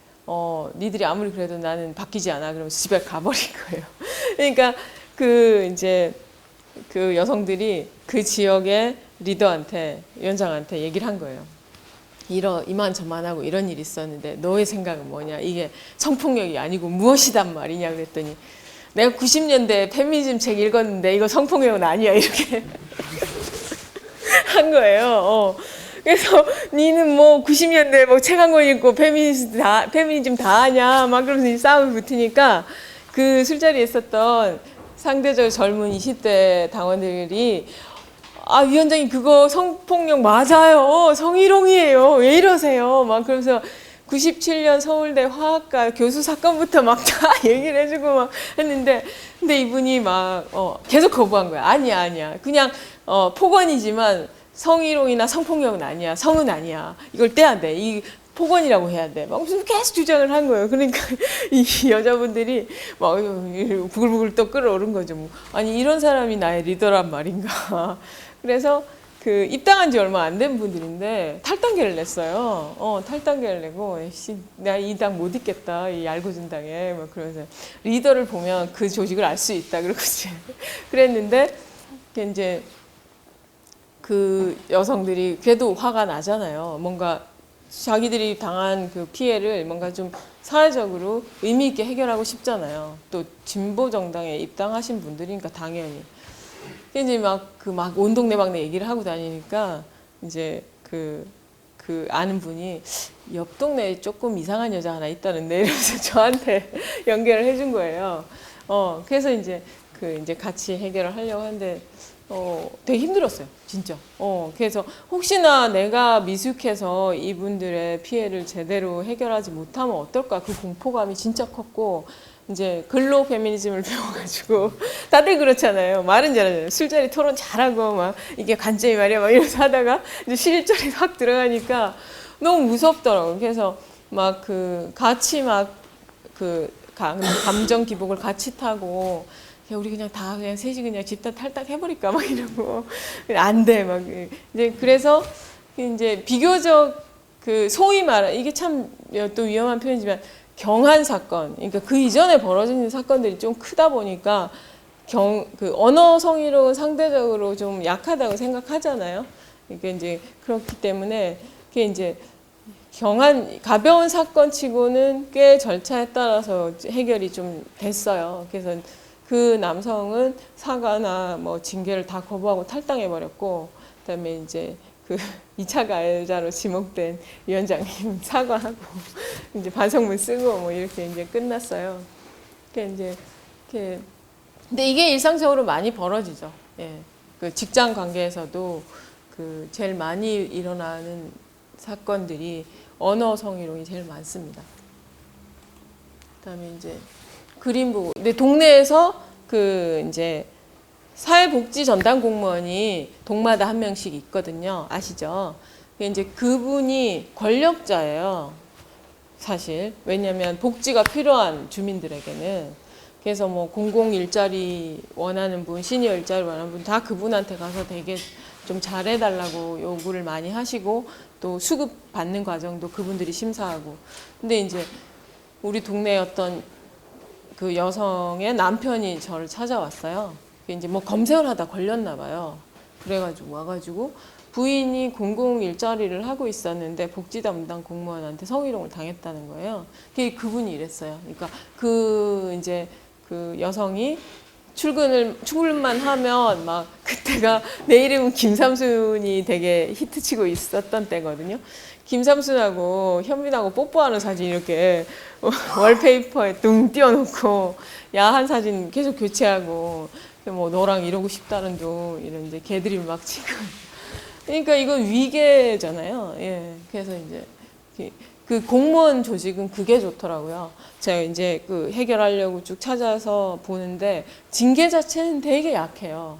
니들이 아무리 그래도 나는 바뀌지 않아 그러면서 집에 가버린 거예요. 그러니까 이제 그 여성들이 그 지역의 리더한테 위원장한테 얘기를 한 거예요. 이만저만하고 이런 일이 있었는데 너의 생각은 뭐냐? 이게 성폭력이 아니고 무엇이단 말이냐 그랬더니 내가 90년대 페미니즘 책 읽었는데 이거 성폭력은 아니야 이렇게 한 거예요. 그래서 니는 뭐 90년대 뭐 책 한 권 읽고 페미니즘 다 하냐 막 그러면서 싸움이 붙으니까 그 술자리에 있었던 상대적으로 젊은 20대 당원들이 아 위원장님 그거 성폭력 맞아요. 성희롱이에요. 왜 이러세요? 막 그러면서 97년 서울대 화학과 교수 사건부터 막 다 얘기를 해주고 막 했는데 근데 이분이 막 계속 거부한 거야. 아니야. 그냥 폭언이지만 성희롱이나 성폭력은 아니야. 성은 아니야. 이걸 떼야 돼. 이 폭언이라고 해야 돼. 막 계속 주장을 한 거예요. 그러니까 이 여자분들이 막 부글부글 또 끓어오른 거죠. 뭐. 아니 이런 사람이 나의 리더란 말인가. 그래서 입당한 지 얼마 안 된 분들인데 탈당계를 냈어요. 탈당계를 내고 나 이 당 못 있겠다. 이 얄궂은 당에 막 그러면서 리더를 보면 그 조직을 알 수 있다. 그러고 그랬는데 이제 그 여성들이 그래도 화가 나잖아요. 뭔가 자기들이 당한 그 피해를 뭔가 좀 사회적으로 의미 있게 해결하고 싶잖아요. 또 진보 정당에 입당하신 분들이니까 당연히. 이제 막 온 동네 막내 얘기를 하고 다니니까 이제 그 아는 분이 옆 동네에 조금 이상한 여자 하나 있다는데 이러면서 저한테 연결을 해준 거예요. 그래서 이제 이제 같이 해결을 하려고 하는데 되게 힘들었어요, 진짜. 그래서 혹시나 내가 미숙해서 이분들의 피해를 제대로 해결하지 못하면 어떨까 그 공포감이 진짜 컸고 이제 근로 페미니즘을 배워가지고 다들 그렇잖아요. 말은 잘하잖아요. 술자리 토론 잘하고 막 이게 관점이 말이야 막 이러면서 하다가 이제 실전에 확 들어가니까 너무 무섭더라고요. 그래서 막 같이 감정 기복을 같이 타고 우리 그냥 셋이 그냥 집단 탈당해버릴까 막 이러고 안 돼 막 이제 그래서 이제 비교적 소위 말하 이게 참 또 위험한 표현이지만 경한 사건 그러니까 그 이전에 벌어진 사건들이 좀 크다 보니까 언어 성희롱은 상대적으로 좀 약하다고 생각하잖아요. 그러니까 이제 그렇기 때문에 그게 이제 가벼운 사건치고는 꽤 절차에 따라서 해결이 좀 됐어요. 그래서 그 남성은 사과나 뭐 징계를 다 거부하고 탈당해버렸고, 그다음에 이제 2차 가해자로 지목된 위원장님 사과하고 이제 반성문 쓰고 뭐 이렇게 이제 끝났어요. 근데 이게 일상적으로 많이 벌어지죠. 예. 직장 관계에서도 제일 많이 일어나는 사건들이 언어 성희롱이 제일 많습니다. 그다음에 이제 그림 보고 근데 동네에서 이제 사회복지 전담 공무원이 동마다 한 명씩 있거든요. 아시죠? 이제 그분이 권력자예요. 사실. 왜냐하면 복지가 필요한 주민들에게는. 그래서 뭐 공공 일자리 원하는 분, 시니어 일자리 원하는 분 다 그분한테 가서 되게 좀 잘해달라고 요구를 많이 하시고 또 수급 받는 과정도 그분들이 심사하고. 근데 이제 우리 동네 어떤 그 여성의 남편이 저를 찾아왔어요. 이제 뭐 검색을 하다 걸렸나 봐요. 그래가지고 와가지고 부인이 공공 일자리를 하고 있었는데 복지 담당 공무원한테 성희롱을 당했다는 거예요. 그분이 이랬어요. 그러니까 그 이제 그 여성이 출근만 하면 막 그때가 내 이름은 김삼순이 되게 히트치고 있었던 때거든요. 김삼순하고 현빈하고 뽀뽀하는 사진 이렇게 월페이퍼에 둥 띄워놓고 야한 사진 계속 교체하고 뭐 너랑 이러고 싶다는 둥 이런 이제 개들이 막 치고 그러니까 이건 위계잖아요. 예. 그래서 이제 그 공무원 조직은 그게 좋더라고요. 제가 이제 그 해결하려고 쭉 찾아서 보는데 징계 자체는 되게 약해요.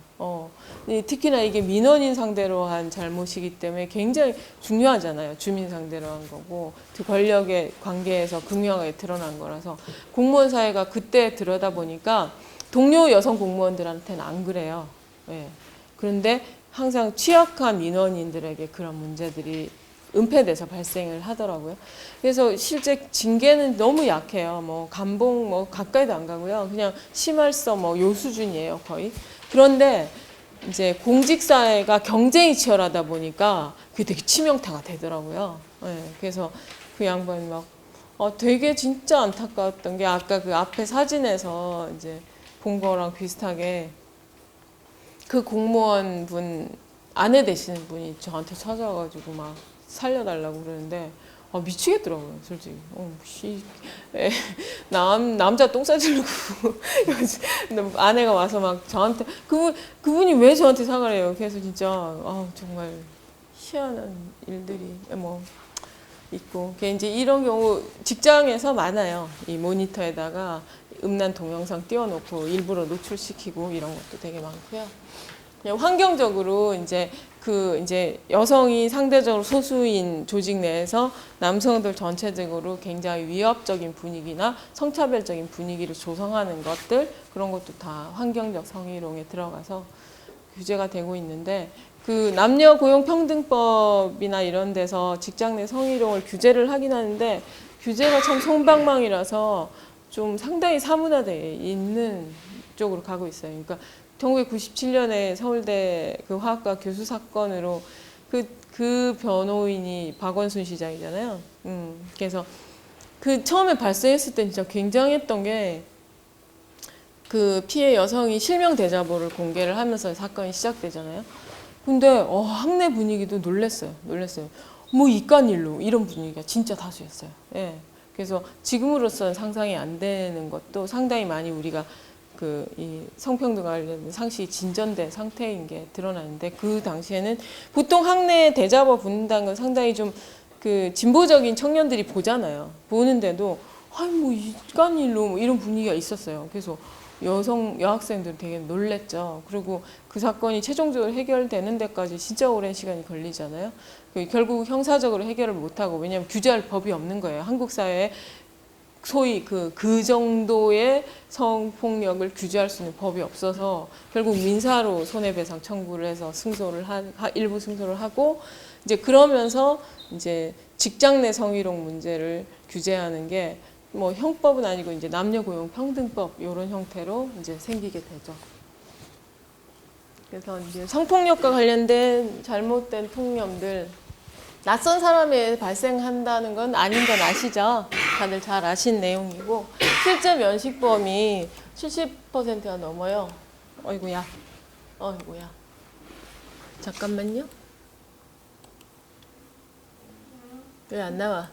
특히나 이게 민원인 상대로 한 잘못이기 때문에 굉장히 중요하잖아요. 주민 상대로 한 거고 그 권력의 관계에서 극명하게 드러난 거라서 공무원 사회가 그때 들여다보니까 동료 여성 공무원들한테는 안 그래요. 예. 그런데 항상 취약한 민원인들에게 그런 문제들이 은폐돼서 발생을 하더라고요. 그래서 실제 징계는 너무 약해요. 뭐 감봉 뭐 가까이도 안 가고요. 그냥 심할서 뭐 요 수준이에요, 거의. 그런데 이제 공직사회가 경쟁이 치열하다 보니까 그게 되게 치명타가 되더라고요. 네, 그래서 그 양반이 막 되게 진짜 안타까웠던 게 아까 그 앞에 사진에서 이제 본 거랑 비슷하게 그 공무원 분 아내 되시는 분이 저한테 찾아와가지고 막 살려달라고 그러는데 미치겠더라고요, 솔직히. 남자 똥 싸주려고 아내가 와서 막 저한테 그분이 왜 저한테 사과를 해요? 그래서 진짜 정말 희한한 일들이 뭐 있고. 이제 이런 경우 직장에서 많아요. 이 모니터에다가 음란 동영상 띄워놓고 일부러 노출시키고 이런 것도 되게 많고요. 그냥 환경적으로 이제 이제 여성이 상대적으로 소수인 조직 내에서 남성들 전체적으로 굉장히 위협적인 분위기나 성차별적인 분위기를 조성하는 것들 그런 것도 다 환경적 성희롱에 들어가서 규제가 되고 있는데 그 남녀 고용 평등법이나 이런 데서 직장 내 성희롱을 규제를 하긴 하는데 규제가 참 솜방망이라서 좀 상당히 사문화되어 있는 쪽으로 가고 있어요. 그러니까 1997년에 서울대 그 화학과 교수 사건으로 그 변호인이 박원순 시장이잖아요. 그래서 그 처음에 발생했을 때 진짜 굉장했던 게 그 피해 여성이 실명 대자보를 공개를 하면서 사건이 시작되잖아요. 근데 학내 분위기도 놀랬어요. 뭐 이깟 일로 이런 분위기가 진짜 다수였어요. 예. 그래서 지금으로서는 상상이 안 되는 것도 상당히 많이 우리가 이 성평등 관련된 상식이 진전된 상태인 게 드러나는데 그 당시에는 보통 학내 대자보 붙는다는 건 상당히 좀 그 진보적인 청년들이 보잖아요. 보는데도 뭐 이간 일로 뭐 이런 분위기가 있었어요. 그래서 여학생들은 되게 놀랬죠. 그리고 그 사건이 최종적으로 해결되는 데까지 진짜 오랜 시간이 걸리잖아요. 결국 형사적으로 해결을 못하고 왜냐하면 규제할 법이 없는 거예요. 한국 사회에 소위 그 정도의 성폭력을 규제할 수 있는 법이 없어서 결국 민사로 손해배상 청구를 해서 일부 승소를 하고 이제 그러면서 이제 직장 내 성희롱 문제를 규제하는 게 뭐 형법은 아니고 이제 남녀고용평등법 이런 형태로 이제 생기게 되죠. 그래서 이제 성폭력과 관련된 잘못된 통념들 낯선 사람에 발생한다는 건 아닌 건 아시죠? 다들 잘 아신 내용이고 실제 면식범위 70%가 넘어요. 어이구야. 잠깐만요. 왜 안 나와?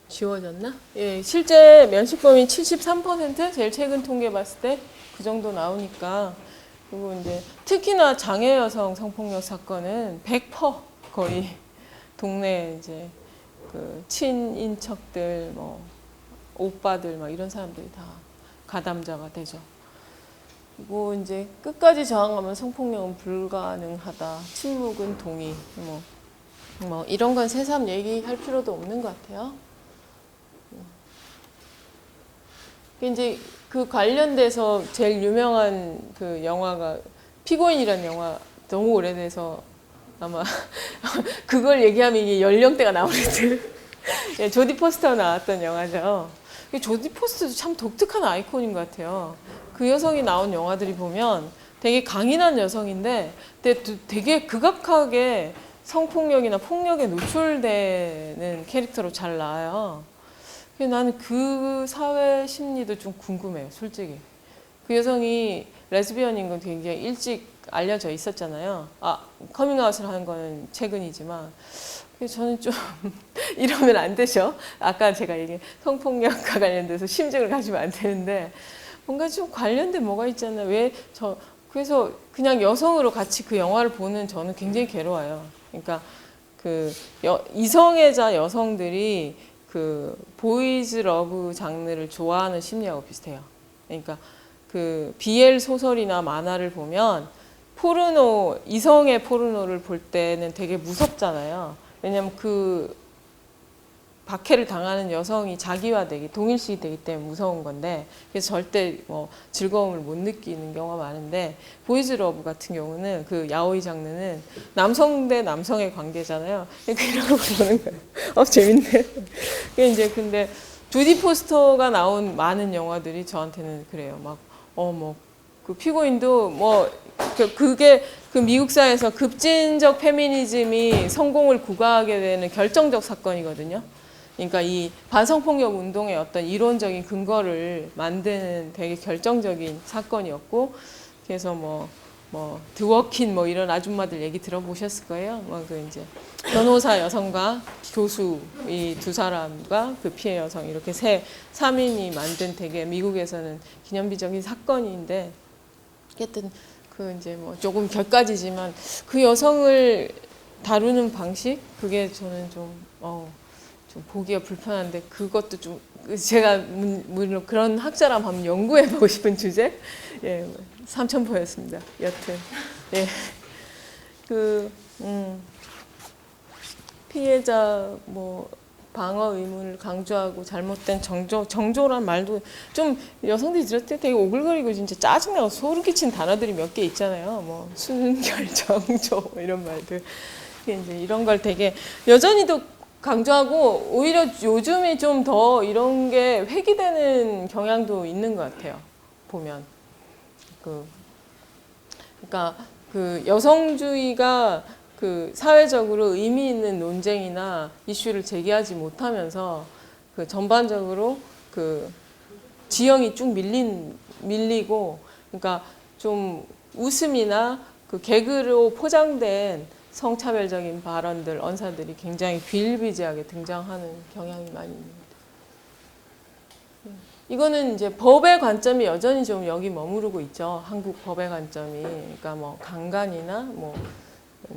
지워졌나? 예, 실제 면식범위 73% 제일 최근 통계 봤을 때 그 정도 나오니까 그리고 이제 특히나 장애 여성 성폭력 사건은 100% 거의 동네 이제 그 친인척들 뭐 오빠들 막 이런 사람들이 다 가담자가 되죠. 그리고 이제 끝까지 저항하면 성폭력은 불가능하다. 침묵은 동의. 뭐 이런 건 새삼 얘기할 필요도 없는 것 같아요. 이제 그 관련돼서 제일 유명한 그 영화가 피고인이라는 영화, 너무 오래돼서 아마 그걸 얘기하면 이게 연령대가 나오는데 예, 조디 포스터 나왔던 영화죠. 조디 포스터도 참 독특한 아이콘인 것 같아요. 그 여성이 나온 영화들이 보면 되게 강인한 여성인데 되게 극악하게 성폭력이나 폭력에 노출되는 캐릭터로 잘 나와요. 나는 그 사회 심리도 좀 궁금해요, 솔직히. 그 여성이 레즈비언인 건 굉장히 일찍 알려져 있었잖아요. 커밍아웃을 하는 거는 최근이지만. 저는 좀 이러면 안 되죠. 아까 제가 얘기한 성폭력과 관련돼서 심증을 가지면 안 되는데 뭔가 좀 관련된 뭐가 있잖아요. 그래서 그냥 여성으로 같이 그 영화를 보는 저는 굉장히 괴로워요. 그러니까 이성애자 여성들이 그 보이즈 러브 장르를 좋아하는 심리하고 비슷해요. 그러니까 그 BL 소설이나 만화를 보면 이성의 포르노를 볼 때는 되게 무섭잖아요. 왜냐면 그 박해를 당하는 여성이 자기화되기, 동일시 되기 때문에 무서운 건데, 그래서 절대 뭐 즐거움을 못 느끼는 경우가 많은데, 보이즈 러브 같은 경우는 그 야오이 장르는 남성 대 남성의 관계잖아요. 그러니까 이런 걸 보는 거예요. 재밌네. 근데 조디 포스터가 나온 많은 영화들이 저한테는 그래요. 그 피고인도 그게 그 미국사에서 급진적 페미니즘이 성공을 구가하게 되는 결정적 사건이거든요. 그러니까 이 반성폭력 운동의 어떤 이론적인 근거를 만드는 되게 결정적인 사건이었고, 그래서 드워킨 이런 아줌마들 얘기 들어보셨을 거예요. 그 이제 변호사 여성과 교수 이 두 사람과 그 피해 여성 이렇게 3인이 만든 되게 미국에서는 기념비적인 사건인데, 어쨌든 그 이제 조금 격가지지만 그 여성을 다루는 방식 그게 저는 좀 보기가 불편한데, 그것도 좀 제가 물론 그런 학자라면 한번 연구해보고 싶은 주제, 예, 삼천포였습니다. 여튼 피해자 방어 의무를 강조하고 잘못된 정조란 말도 좀 여성들이 들을 때 되게 오글거리고 진짜 짜증나고 소름 끼치는 단어들이 몇 개 있잖아요. 순결, 정조 이런 말들. 이제 이런 걸 되게 여전히도 강조하고, 오히려 요즘이 좀 더 이런 게 회귀되는 경향도 있는 것 같아요. 보면 그러니까 그 여성주의가 그 사회적으로 의미 있는 논쟁이나 이슈를 제기하지 못하면서 그 전반적으로 그 지형이 쭉 밀리고, 그러니까 좀 웃음이나 그 개그로 포장된 성차별적인 발언들, 언사들이 굉장히 비일비재하게 등장하는 경향이 많이 있습니다. 이거는 이제 법의 관점이 여전히 좀 여기 머무르고 있죠. 한국 법의 관점이. 그러니까 강간이나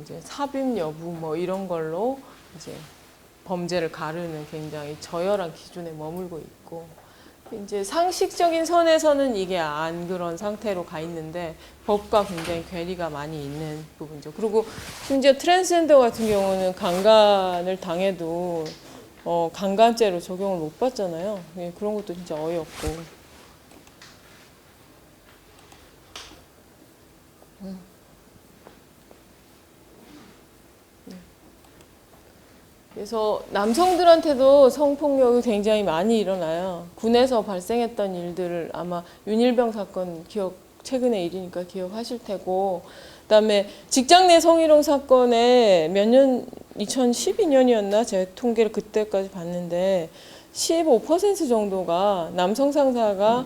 이제 삽입 여부 이런 걸로 이제 범죄를 가르는 굉장히 저열한 기준에 머물고 있고, 이제 상식적인 선에서는 이게 안 그런 상태로 가 있는데 법과 굉장히 괴리가 많이 있는 부분이죠. 그리고 심지어 트랜스젠더 같은 경우는 강간을 당해도 강간죄로 적용을 못 받잖아요. 그런 것도 진짜 어이없고. 그래서 남성들한테도 성폭력이 굉장히 많이 일어나요. 군에서 발생했던 일들을 아마 윤일병 사건 최근의 일이니까 기억하실 테고, 그다음에 직장 내 성희롱 사건에 2012년이었나? 제가 통계를 그때까지 봤는데 15% 정도가 남성 상사가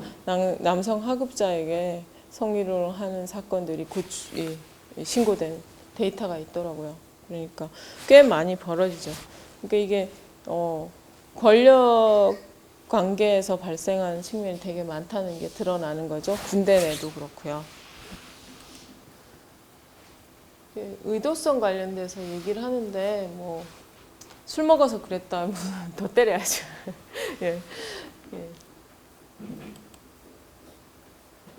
남성 하급자에게 성희롱을 하는 사건들이 신고된 데이터가 있더라고요. 그러니까 꽤 많이 벌어지죠. 그러니까 이게 권력 관계에서 발생하는 측면이 되게 많다는 게 드러나는 거죠. 군대 내도 그렇고요. 의도성 관련돼서 얘기를 하는데 술 먹어서 그랬다 더 때려야죠. 예. 예.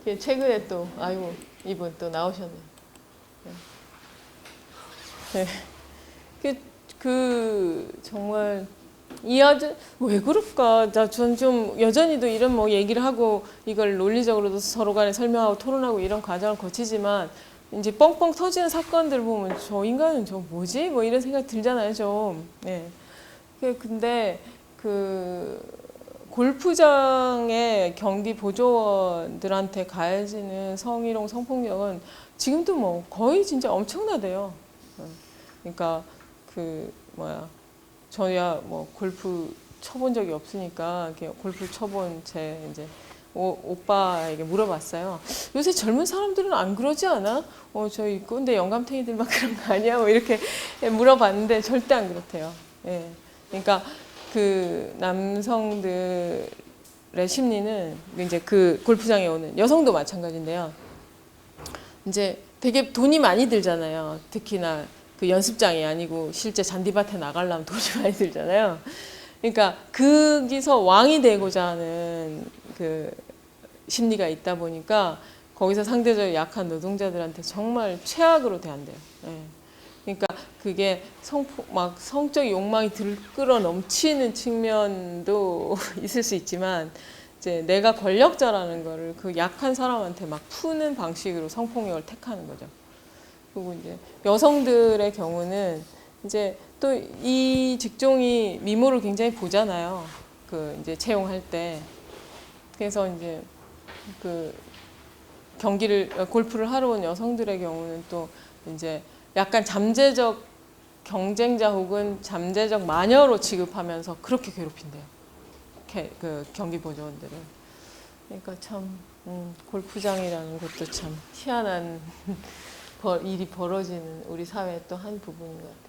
최근에 또 아이고 이분 또 나오셨네. 네. 정말 이 아들 왜 그럴까? 전 좀 여전히도 이런 뭐 얘기를 하고 이걸 논리적으로도 서로 간에 설명하고 토론하고 이런 과정을 거치지만 이제 뻥뻥 터지는 사건들 보면 저 인간은 저 뭐지? 뭐 이런 생각 들잖아요, 좀. 네. 근데 골프장의 경기 보조원들한테 가해지는 성희롱, 성폭력은 지금도 뭐 거의 진짜 엄청나대요. 그러니까 저야 뭐 골프 쳐본 적이 없으니까 이렇게 골프 쳐본 제 이제 오빠에게 물어봤어요. 요새 젊은 사람들은 안 그러지 않아? 저희 꼰대 영감탱이들만 그런 거 아니야? 뭐 이렇게 물어봤는데 절대 안 그렇대요. 예. 그러니까 남성들의 심리는 이제 골프장에 오는 여성도 마찬가지인데요. 이제 되게 돈이 많이 들잖아요. 특히나 연습장이 아니고 실제 잔디밭에 나가려면 돈이 많이 들잖아요. 그러니까 거기서 왕이 되고자 하는 심리가 있다 보니까 거기서 상대적으로 약한 노동자들한테 정말 최악으로 대한대요. 예. 그러니까 그게 성적 욕망이 들끓어 넘치는 측면도 있을 수 있지만 이제 내가 권력자라는 거를 약한 사람한테 막 푸는 방식으로 성폭력을 택하는 거죠. 그리고 이제 여성들의 경우는 이제 또 이 직종이 미모를 굉장히 보잖아요. 이제 채용할 때. 그래서 이제 골프를 하러 온 여성들의 경우는 또 이제 약간 잠재적 경쟁자 혹은 잠재적 마녀로 취급하면서 그렇게 괴롭힌대요. 경기 보조원들을. 그러니까 참 골프장이라는 것도 참 희한한 일이 벌어지는 우리 사회의 또 한 부분인 것 같아요.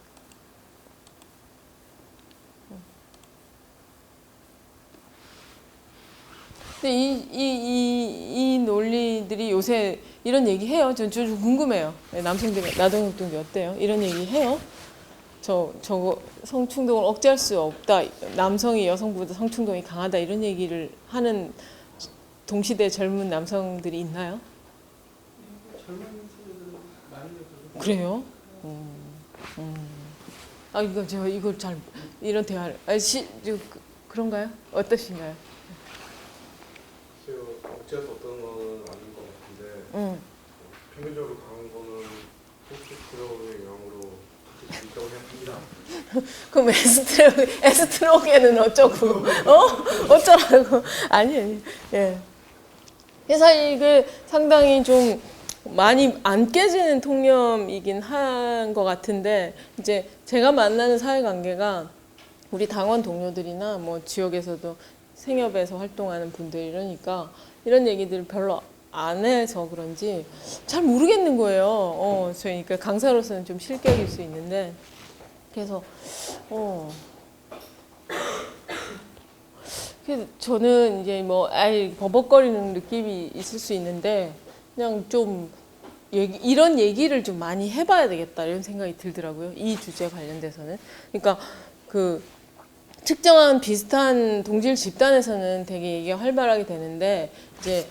근데 이 논리들이 요새 이런 얘기 해요. 좀 궁금해요. 남성들이 나동협동이 어때요? 이런 얘기 해요. 저거 성충동을 억제할 수 없다. 남성이 여성보다 성충동이 강하다. 이런 얘기를 하는 동시대 젊은 남성들이 있나요? 젊은 세대들은 많이 느껴요. 그래요? 이걸 이런 대화를 그런가요? 어떠신가요? 글쎄요, 어찌할 수 없다는 거는 아닌 것 같은데 평균적으로 강한 거는 테스토스테론의 영향으로 있다고 생각합니다. 그럼 에스트로겐은 어쩌고? 어쩌라고? 아니. 예. 그래서 이게 상당히 좀 많이 안 깨지는 통념이긴 한 것 같은데 이제 제가 만나는 사회관계가 우리 당원 동료들이나 뭐 지역에서도 생협에서 활동하는 분들 이러니까 이런 얘기들을 별로 안 해서 그런지 잘 모르겠는 거예요. 그러니까 강사로서는 좀 실격일 수 있는데 그래서 저는 이제 뭐 버벅거리는 느낌이 있을 수 있는데 그냥 좀 이런 얘기를 좀 많이 해봐야 되겠다 이런 생각이 들더라고요. 이 주제 관련돼서는. 그러니까 특정한 비슷한 동질 집단에서는 되게 얘기가 활발하게 되는데 이제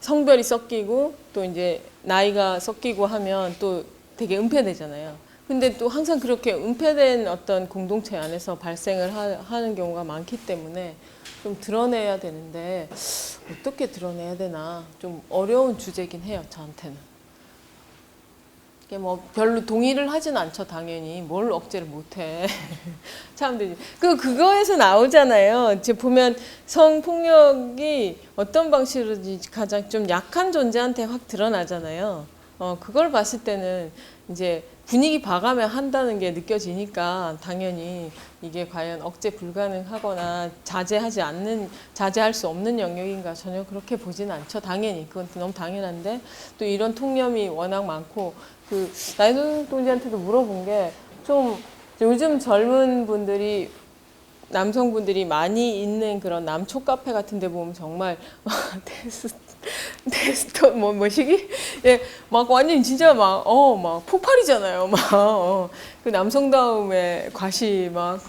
성별이 섞이고 또 이제 나이가 섞이고 하면 또 되게 은폐되잖아요. 근데 또 항상 그렇게 은폐된 어떤 공동체 안에서 발생을 하는 경우가 많기 때문에 좀 드러내야 되는데 어떻게 드러내야 되나 좀 어려운 주제긴 해요, 저한테는. 이게 뭐 별로 동의를 하진 않죠, 당연히. 뭘 억제를 못해. 사람들이. 그거에서 나오잖아요. 이제 보면 성폭력이 어떤 방식으로든지 가장 좀 약한 존재한테 확 드러나잖아요. 그걸 봤을 때는 이제 분위기 봐가며 한다는 게 느껴지니까 당연히 이게 과연 억제 불가능하거나 자제할 수 없는 영역인가 전혀 그렇게 보진 않죠. 당연히 그건 너무 당연한데 또 이런 통념이 워낙 많고 나이동 동지한테도 물어본 게 좀 요즘 젊은 분들이 남성분들이 많이 있는 그런 남초 카페 같은 데 보면 정말 테스트 뭐시기? 예, 막 완전 진짜 막 폭발이잖아요. 그 남성다움의 과시 막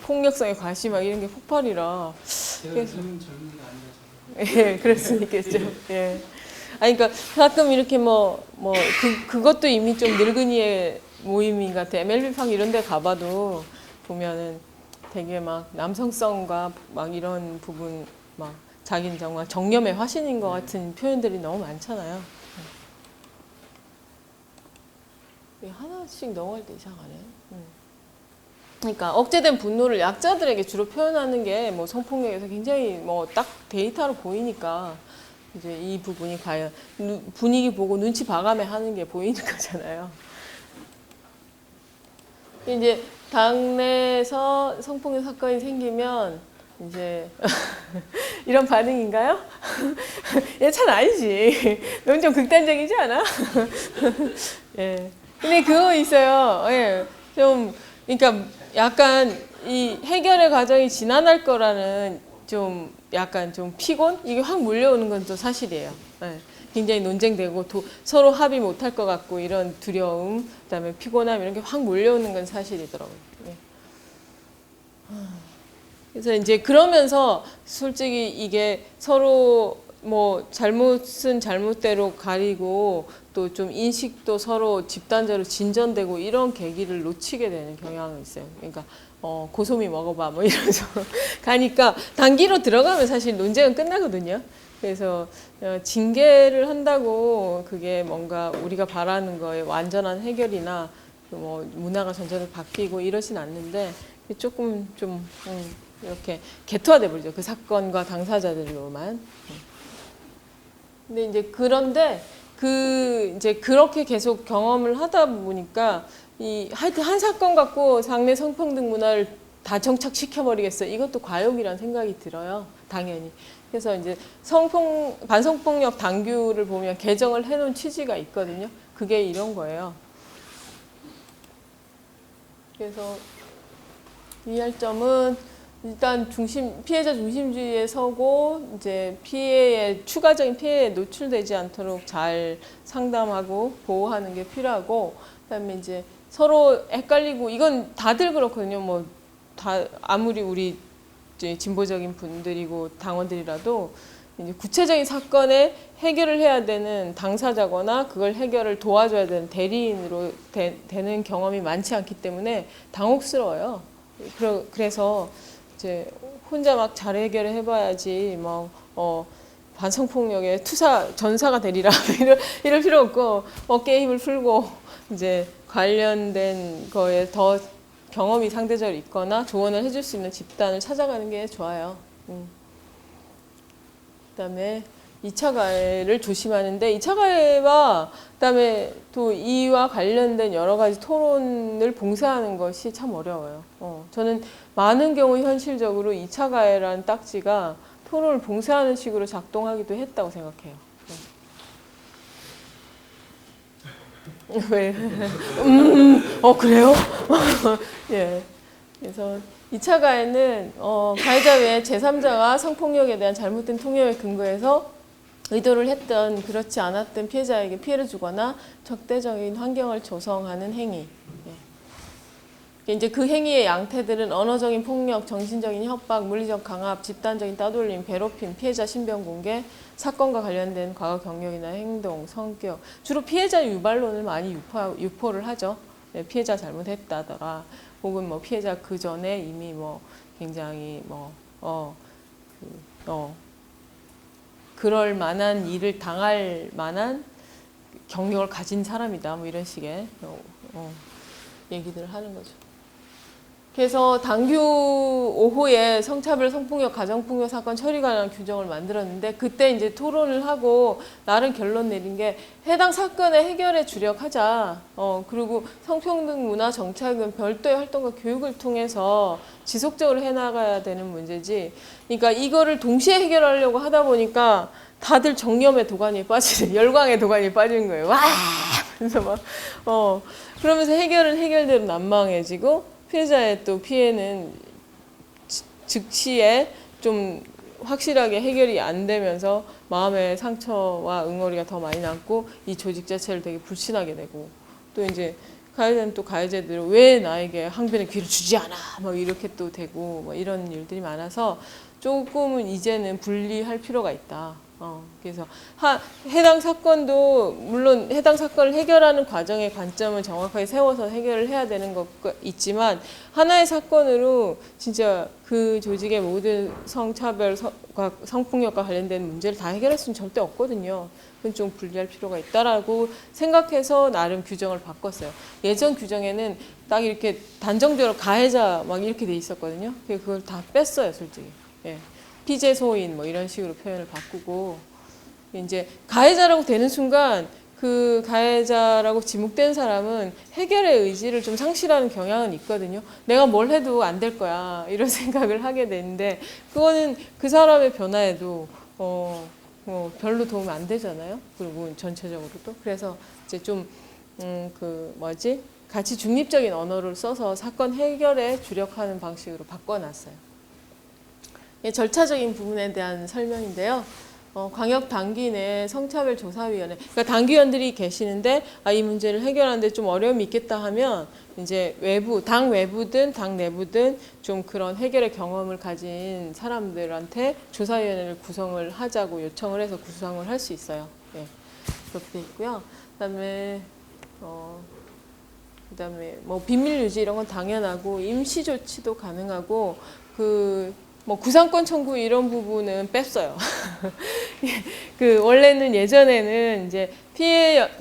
폭력성의 과시 막 이런 게 폭발이라. 제가 젊은 게 아니라 예, 그럴 수 있겠죠. 예. 아니, 그러니까 가끔 이렇게 그것도 이미 좀 늙은이의 모임인 것 같아. MLB 팍 이런 데 가봐도 보면은 되게 막 남성성과 막 이런 부분, 막 자기는 정말 정념의 화신인 것 같은 표현들이 너무 많잖아요. 하나씩 넘어갈 때 이상하네. 그러니까 억제된 분노를 약자들에게 주로 표현하는 게 뭐 성폭력에서 굉장히 뭐 딱 데이터로 보이니까 이제 이 부분이 과연 분위기 보고 눈치 봐가며 하는 게 보이는 거잖아요. 이제 당내에서 성폭력 사건이 생기면 이제 이런 반응인가요? 얘 참 아니지. 넌 좀 극단적이지 않아? 예. 근데 그거 있어요. 예. 좀 그러니까 약간 이 해결의 과정이 지난할 거라는 좀 약간 좀 피곤? 이게 확 몰려오는 건 또 사실이에요. 예. 굉장히 논쟁되고 서로 합의 못할 것 같고 이런 두려움, 그다음에 피곤함 이런 게 확 몰려오는 건 사실이더라고요. 예. 그래서 이제 그러면서 솔직히 이게 서로 뭐 잘못은 잘못대로 가리고 또 좀 인식도 서로 집단적으로 진전되고 이런 계기를 놓치게 되는 경향이 있어요. 그러니까 고소미 먹어봐 뭐 이러면서 가니까 단기로 들어가면 사실 논쟁은 끝나거든요. 그래서 징계를 한다고 그게 뭔가 우리가 바라는 거에 완전한 해결이나 뭐 문화가 전체로 바뀌고 이러진 않는데 조금 좀 이렇게 개토화돼 버리죠. 그 사건과 당사자들로만. 근데 이제 그런데 이제 그렇게 계속 경험을 하다 보니까 하여튼 한 사건 갖고 장래 성평등 문화를 다 정착시켜 버리겠어. 이것도 과욕이라는 생각이 들어요. 당연히. 그래서 이제 반성폭력 당규를 보면 개정을 해놓은 취지가 있거든요. 그게 이런 거예요. 그래서 이해할 점은 일단 피해자 중심주의에 서고 이제 추가적인 피해에 노출되지 않도록 잘 상담하고 보호하는 게 필요하고, 그다음에 이제 서로 헷갈리고 이건 다들 그렇거든요. 뭐 아무리 우리 이제 진보적인 분들이고 당원들이라도 이제 구체적인 사건에 해결을 해야 되는 당사자거나 그걸 해결을 도와줘야 되는 대리인으로 되는 경험이 많지 않기 때문에 당혹스러워요. 그래서 이제 혼자 막 잘 해결을 해봐야지 반성폭력의 전사가 되리라 이럴 필요 없고 어깨에 힘을 풀고 이제 관련된 거에 더 경험이 상대적으로 있거나 조언을 해줄 수 있는 집단을 찾아가는 게 좋아요. 그다음에 2차 가해를 조심하는데 2차 가해와 그다음에 또 이와 관련된 여러 가지 토론을 봉쇄하는 것이 참 어려워요. 저는 많은 경우 현실적으로 2차 가해라는 딱지가 토론을 봉쇄하는 식으로 작동하기도 했다고 생각해요. 왜? 그래요? 예. 그래서 2차 가해는 가해자 외에 제3자가 성폭력에 대한 잘못된 통념에 근거해서 의도를 했던 그렇지 않았던 피해자에게 피해를 주거나 적대적인 환경을 조성하는 행위. 예. 이제 그 행위의 양태들은 언어적인 폭력, 정신적인 협박, 물리적 강압, 집단적인 따돌림, 괴롭힘, 피해자 신변 공개, 사건과 관련된 과거 경력이나 행동, 성격. 주로 피해자 유발론을 많이 유포를 하죠. 네, 피해자 잘못했다더라. 혹은 뭐 피해자 그 전에 이미 뭐 굉장히 그럴 만한 일을 당할 만한 경력을 가진 사람이다. 뭐 이런 식의 얘기들을 하는 거죠. 그래서 당규 5호에 성차별, 성폭력, 가정폭력 사건 처리 관련 규정을 만들었는데 그때 이제 토론을 하고 나름 결론 내린 게 해당 사건의 해결에 주력하자. 그리고 성평등 문화 정착은 별도의 활동과 교육을 통해서 지속적으로 해나가야 되는 문제지. 그러니까 이거를 동시에 해결하려고 하다 보니까 다들 정념의 도가니에 빠지는, 열광의 도가니에 빠지는 거예요. 와! 그래서 막 그러면서 해결은 해결대로 난망해지고 피해자의 또 피해는 즉시에 좀 확실하게 해결이 안 되면서 마음의 상처와 응어리가 더 많이 남고 이 조직 자체를 되게 불신하게 되고 또 이제 가해자는 또 가해자대로 왜 나에게 항변의 기회를 주지 않아? 막 이렇게 또 되고 뭐 이런 일들이 많아서 조금은 이제는 분리할 필요가 있다. 그래서 해당 사건도 물론 해당 사건을 해결하는 과정의 관점을 정확하게 세워서 해결을 해야 되는 것 있지만 하나의 사건으로 진짜 그 조직의 모든 성차별과 성폭력과 관련된 문제를 다 해결할 수는 절대 없거든요. 그건 좀 분리할 필요가 있다라고 생각해서 나름 규정을 바꿨어요. 예전 규정에는 딱 이렇게 단정적으로 가해자 막 이렇게 돼 있었거든요. 그걸 다 뺐어요, 솔직히. 예. 피제 소인 뭐 이런 식으로 표현을 바꾸고 이제 가해자라고 되는 순간 그 가해자라고 지목된 사람은 해결의 의지를 좀 상실하는 경향은 있거든요. 내가 뭘 해도 안 될 거야 이런 생각을 하게 되는데 그거는 그 사람의 변화에도 별로 도움이 안 되잖아요. 그리고 전체적으로도 그래서 이제 좀 같이 중립적인 언어를 써서 사건 해결에 주력하는 방식으로 바꿔놨어요. 절차적인 부분에 대한 설명인데요. 광역 당기 내 성차별 조사위원회, 그러니까 당기위원들이 계시는데 이 문제를 해결하는데 좀 어려움이 있겠다 하면 이제 당 외부든 당 내부든 좀 그런 해결의 경험을 가진 사람들한테 조사위원회를 구성을 하자고 요청을 해서 구성을 할 수 있어요. 네, 그렇게 돼 있고요. 그다음에 뭐 비밀 유지 이런 건 당연하고 임시 조치도 가능하고 구상권 청구 이런 부분은 뺐어요. 원래는 예전에는 이제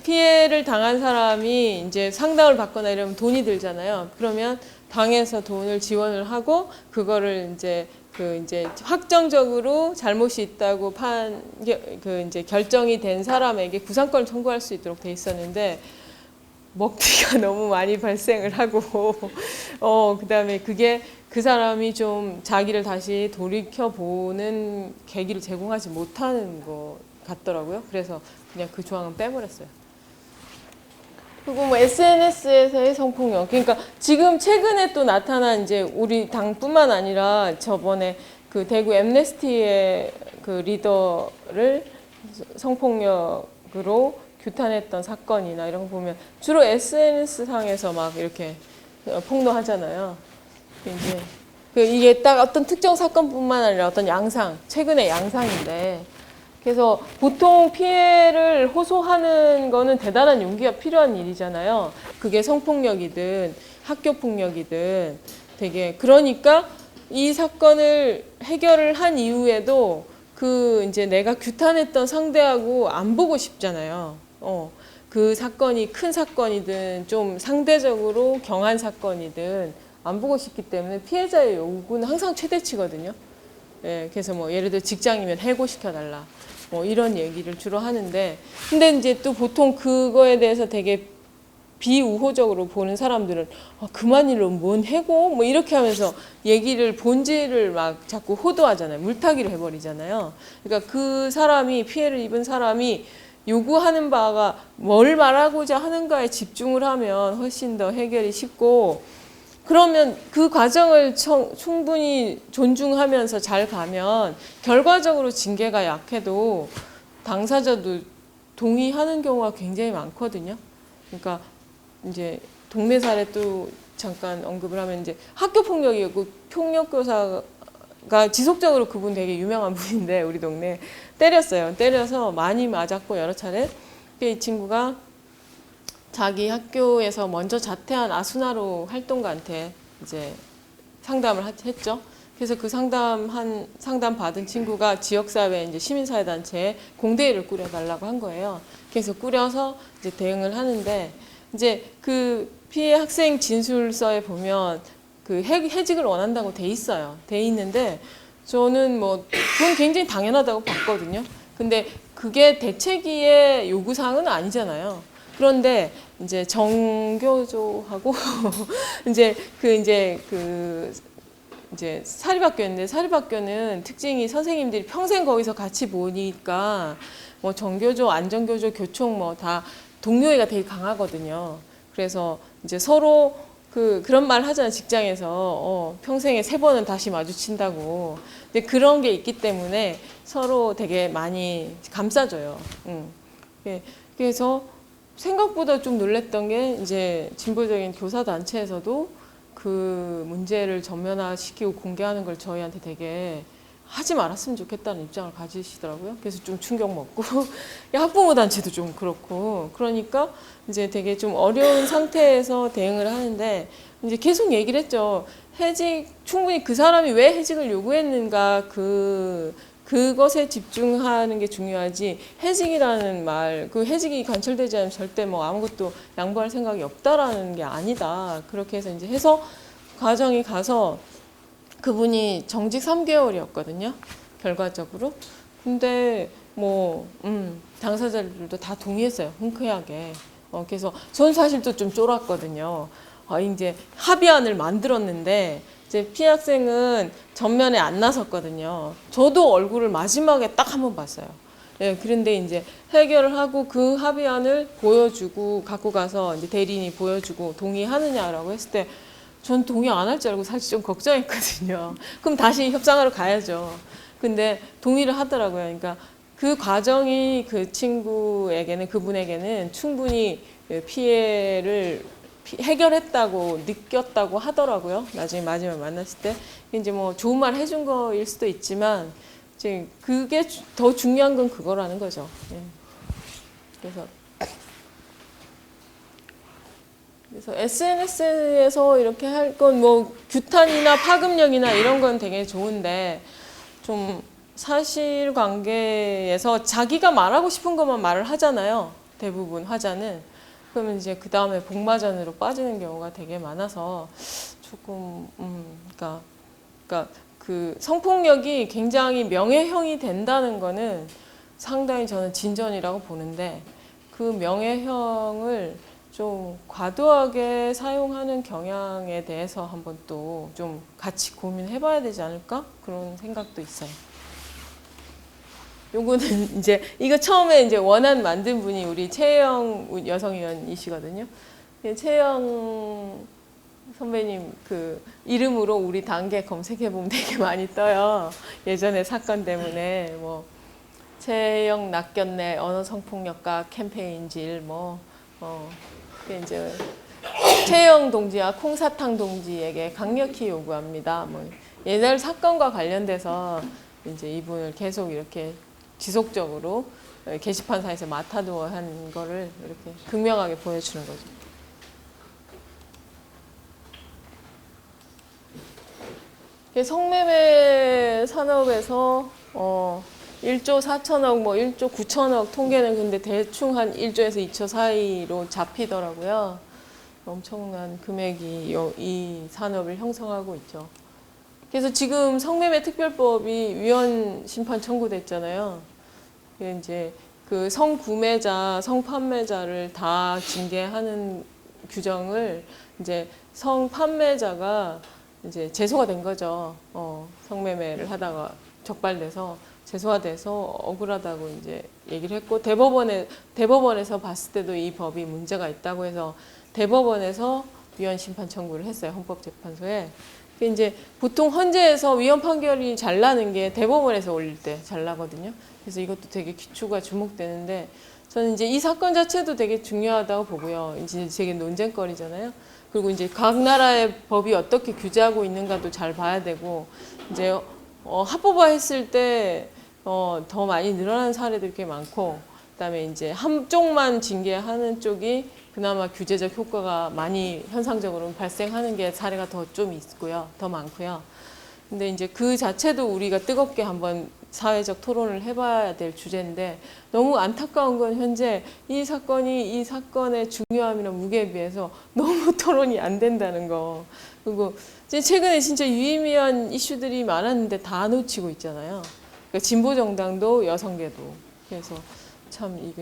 피해를 당한 사람이 이제 상담을 받거나 이러면 돈이 들잖아요. 그러면 당에서 돈을 지원을 하고 그거를 이제 확정적으로 잘못이 있다고 이제 결정이 된 사람에게 구상권을 청구할 수 있도록 돼 있었는데 먹튀가 너무 많이 발생을 하고 그다음에 그게 그 사람이 좀 자기를 다시 돌이켜보는 계기를 제공하지 못하는 것 같더라고요. 그래서 그냥 그 조항은 빼버렸어요. 그리고 뭐 SNS에서의 성폭력. 그러니까 지금 최근에 또 나타난 이제 우리 당뿐만 아니라 저번에 그 대구 엠네스티의 그 리더를 성폭력으로 규탄했던 사건이나 이런 거 보면 주로 SNS 상에서 막 이렇게 폭로하잖아요. 이게 딱 어떤 특정 사건뿐만 아니라 어떤 최근의 양상인데, 그래서 보통 피해를 호소하는 거는 대단한 용기가 필요한 일이잖아요. 그게 성폭력이든 학교폭력이든 그러니까 이 사건을 해결을 한 이후에도 이제 내가 규탄했던 상대하고 안 보고 싶잖아요. 그 사건이 큰 사건이든 좀 상대적으로 경한 사건이든 안 보고 싶기 때문에 피해자의 요구는 항상 최대치거든요. 예, 그래서 뭐 예를 들어 직장이면 해고시켜달라. 뭐 이런 얘기를 주로 하는데, 근데 이제 또 보통 그거에 대해서 되게 비우호적으로 보는 사람들은 그만일로 뭔 해고? 뭐 이렇게 하면서 본질을 막 자꾸 호도하잖아요. 물타기를 해버리잖아요. 그러니까 그 사람이, 피해를 입은 사람이 요구하는 바가 뭘 말하고자 하는가에 집중을 하면 훨씬 더 해결이 쉽고, 그러면 그 과정을 충분히 존중하면서 잘 가면 결과적으로 징계가 약해도 당사자도 동의하는 경우가 굉장히 많거든요. 그러니까 이제 동네 사례 또 잠깐 언급을 하면 이제 학교 폭력이었고, 폭력교사가 지속적으로 그분 되게 유명한 분인데 우리 동네 때렸어요. 때려서 많이 맞았고 여러 차례. 이 친구가 자기 학교에서 먼저 자퇴한 아수나로 활동가한테 이제 상담을 했죠. 그래서 그 상담 받은 친구가 지역사회 이제 시민사회단체에 공대회를 꾸려달라고 한 거예요. 그래서 꾸려서 이제 대응을 하는데, 이제 그 피해 학생 진술서에 보면 그 해직을 원한다고 돼 있어요. 돼 있는데 저는 뭐 그건 굉장히 당연하다고 봤거든요. 근데 그게 대책위의 요구사항은 아니잖아요. 그런데 이제 정교조하고 이제 사립학교인데, 사립학교는 특징이 선생님들이 평생 거기서 같이 보니까 뭐 정교조, 안전교조, 교총 뭐 다 동료애가 되게 강하거든요. 그래서 이제 서로 그런 말 하잖아요. 직장에서 평생에 3번은 다시 마주친다고. 근데 그런 게 있기 때문에 서로 되게 많이 감싸줘요. 그래서 생각보다 좀 놀랬던 게 이제 진보적인 교사 단체에서도 그 문제를 전면화시키고 공개하는 걸 저희한테 되게 하지 말았으면 좋겠다는 입장을 가지시더라고요. 그래서 좀 충격 먹고 학부모 단체도 좀 그렇고 그러니까 이제 되게 좀 어려운 상태에서 대응을 하는데 이제 계속 얘기를 했죠. 해직 충분히 그 사람이 왜 해직을 요구했는가 그것에 집중하는 게 중요하지 해직이라는 말, 그 해직이 관철되지 않으면 절대 뭐 아무것도 양보할 생각이 없다라는 게 아니다. 그렇게 해서 이제 해서 과정이 가서 그분이 정직 3개월이었거든요. 결과적으로. 근데 뭐 당사자들도 다 동의했어요. 흔쾌하게. 그래서 전 사실 또 좀 쫄았거든요. 이제 합의안을 만들었는데 이제 피해 학생은 전면에 안 나섰거든요. 저도 얼굴을 마지막에 딱 한 번 봤어요. 예, 그런데 이제 해결을 하고 그 합의안을 보여주고 갖고 가서 이제 대리인이 보여주고 동의하느냐라고 했을 때 전 동의 안 할 줄 알고 사실 좀 걱정했거든요. 그럼 다시 협상하러 가야죠. 근데 동의를 하더라고요. 그러니까 그 과정이 그 친구에게는 그분에게는 충분히 피해를 해결했다고 느꼈다고 하더라고요. 나중에 마지막에 만났을 때 이제 뭐 좋은 말 해준 거일 수도 있지만 이제 그게 더 중요한 건 그거라는 거죠. 예. 그래서 SNS에서 이렇게 할 건 뭐 규탄이나 파급력이나 이런 건 되게 좋은데 좀 사실관계에서 자기가 말하고 싶은 것만 말을 하잖아요. 대부분 화자는. 그러면 이제 그 다음에 복마전으로 빠지는 경우가 되게 많아서 조금 그러니까 그 성폭력이 굉장히 명예형이 된다는 거는 상당히 저는 진전이라고 보는데 그 명예형을 좀 과도하게 사용하는 경향에 대해서 한번 또 좀 같이 고민해봐야 되지 않을까 그런 생각도 있어요. 요거는 이제 이거 처음에 이제 원안 만든 분이 우리 최영 여성위원이시거든요. 최영 선배님 그 이름으로 우리 단계 검색해 보면 되게 많이 떠요. 예전에 사건 때문에 뭐 최영 낚였네 언어 성폭력과 캠페인질 이제 최영 동지와 콩사탕 동지에게 강력히 요구합니다. 뭐 옛날 사건과 관련돼서 이제 이분을 계속 이렇게 지속적으로 게시판상에서 마타도어 한 거를 이렇게 극명하게 보여주는 거죠. 성매매 산업에서 1조 4천억, 뭐 1조 9천억 통계는 근데 대충 한 1조에서 2조 사이로 잡히더라고요. 엄청난 금액이 이 산업을 형성하고 있죠. 그래서 지금 성매매 특별법이 위헌 심판 청구됐잖아요. 이제 그 성구매자, 성판매자를 다 징계하는 규정을 이제 성판매자가 이제 제소가 된 거죠. 성매매를 하다가 적발돼서 제소화돼서 억울하다고 이제 얘기를 했고 대법원에서 봤을 때도 이 법이 문제가 있다고 해서 대법원에서 위헌 심판 청구를 했어요. 헌법재판소에. 이제 보통 헌재에서 위헌 판결이 잘 나는 게 대법원에서 올릴 때 잘 나거든요. 그래서 이것도 되게 기초가 주목되는데 저는 이제 이 사건 자체도 되게 중요하다고 보고요. 이제 되게 논쟁거리잖아요. 그리고 이제 각 나라의 법이 어떻게 규제하고 있는가도 잘 봐야 되고 이제 합법화했을 때 더 많이 늘어나는 사례들이 꽤 많고 그다음에 이제 한쪽만 징계하는 쪽이 그나마 규제적 효과가 많이 현상적으로 발생하는 게 사례가 더 좀 있고요. 더 많고요. 근데 이제 그 자체도 우리가 뜨겁게 한번 사회적 토론을 해봐야 될 주제인데 너무 안타까운 건 현재 이 사건의 중요함이나 무게에 비해서 너무 토론이 안 된다는 거. 그리고 최근에 진짜 유의미한 이슈들이 많았는데 다 놓치고 있잖아요. 그러니까 진보 정당도 여성계도. 그래서 참 이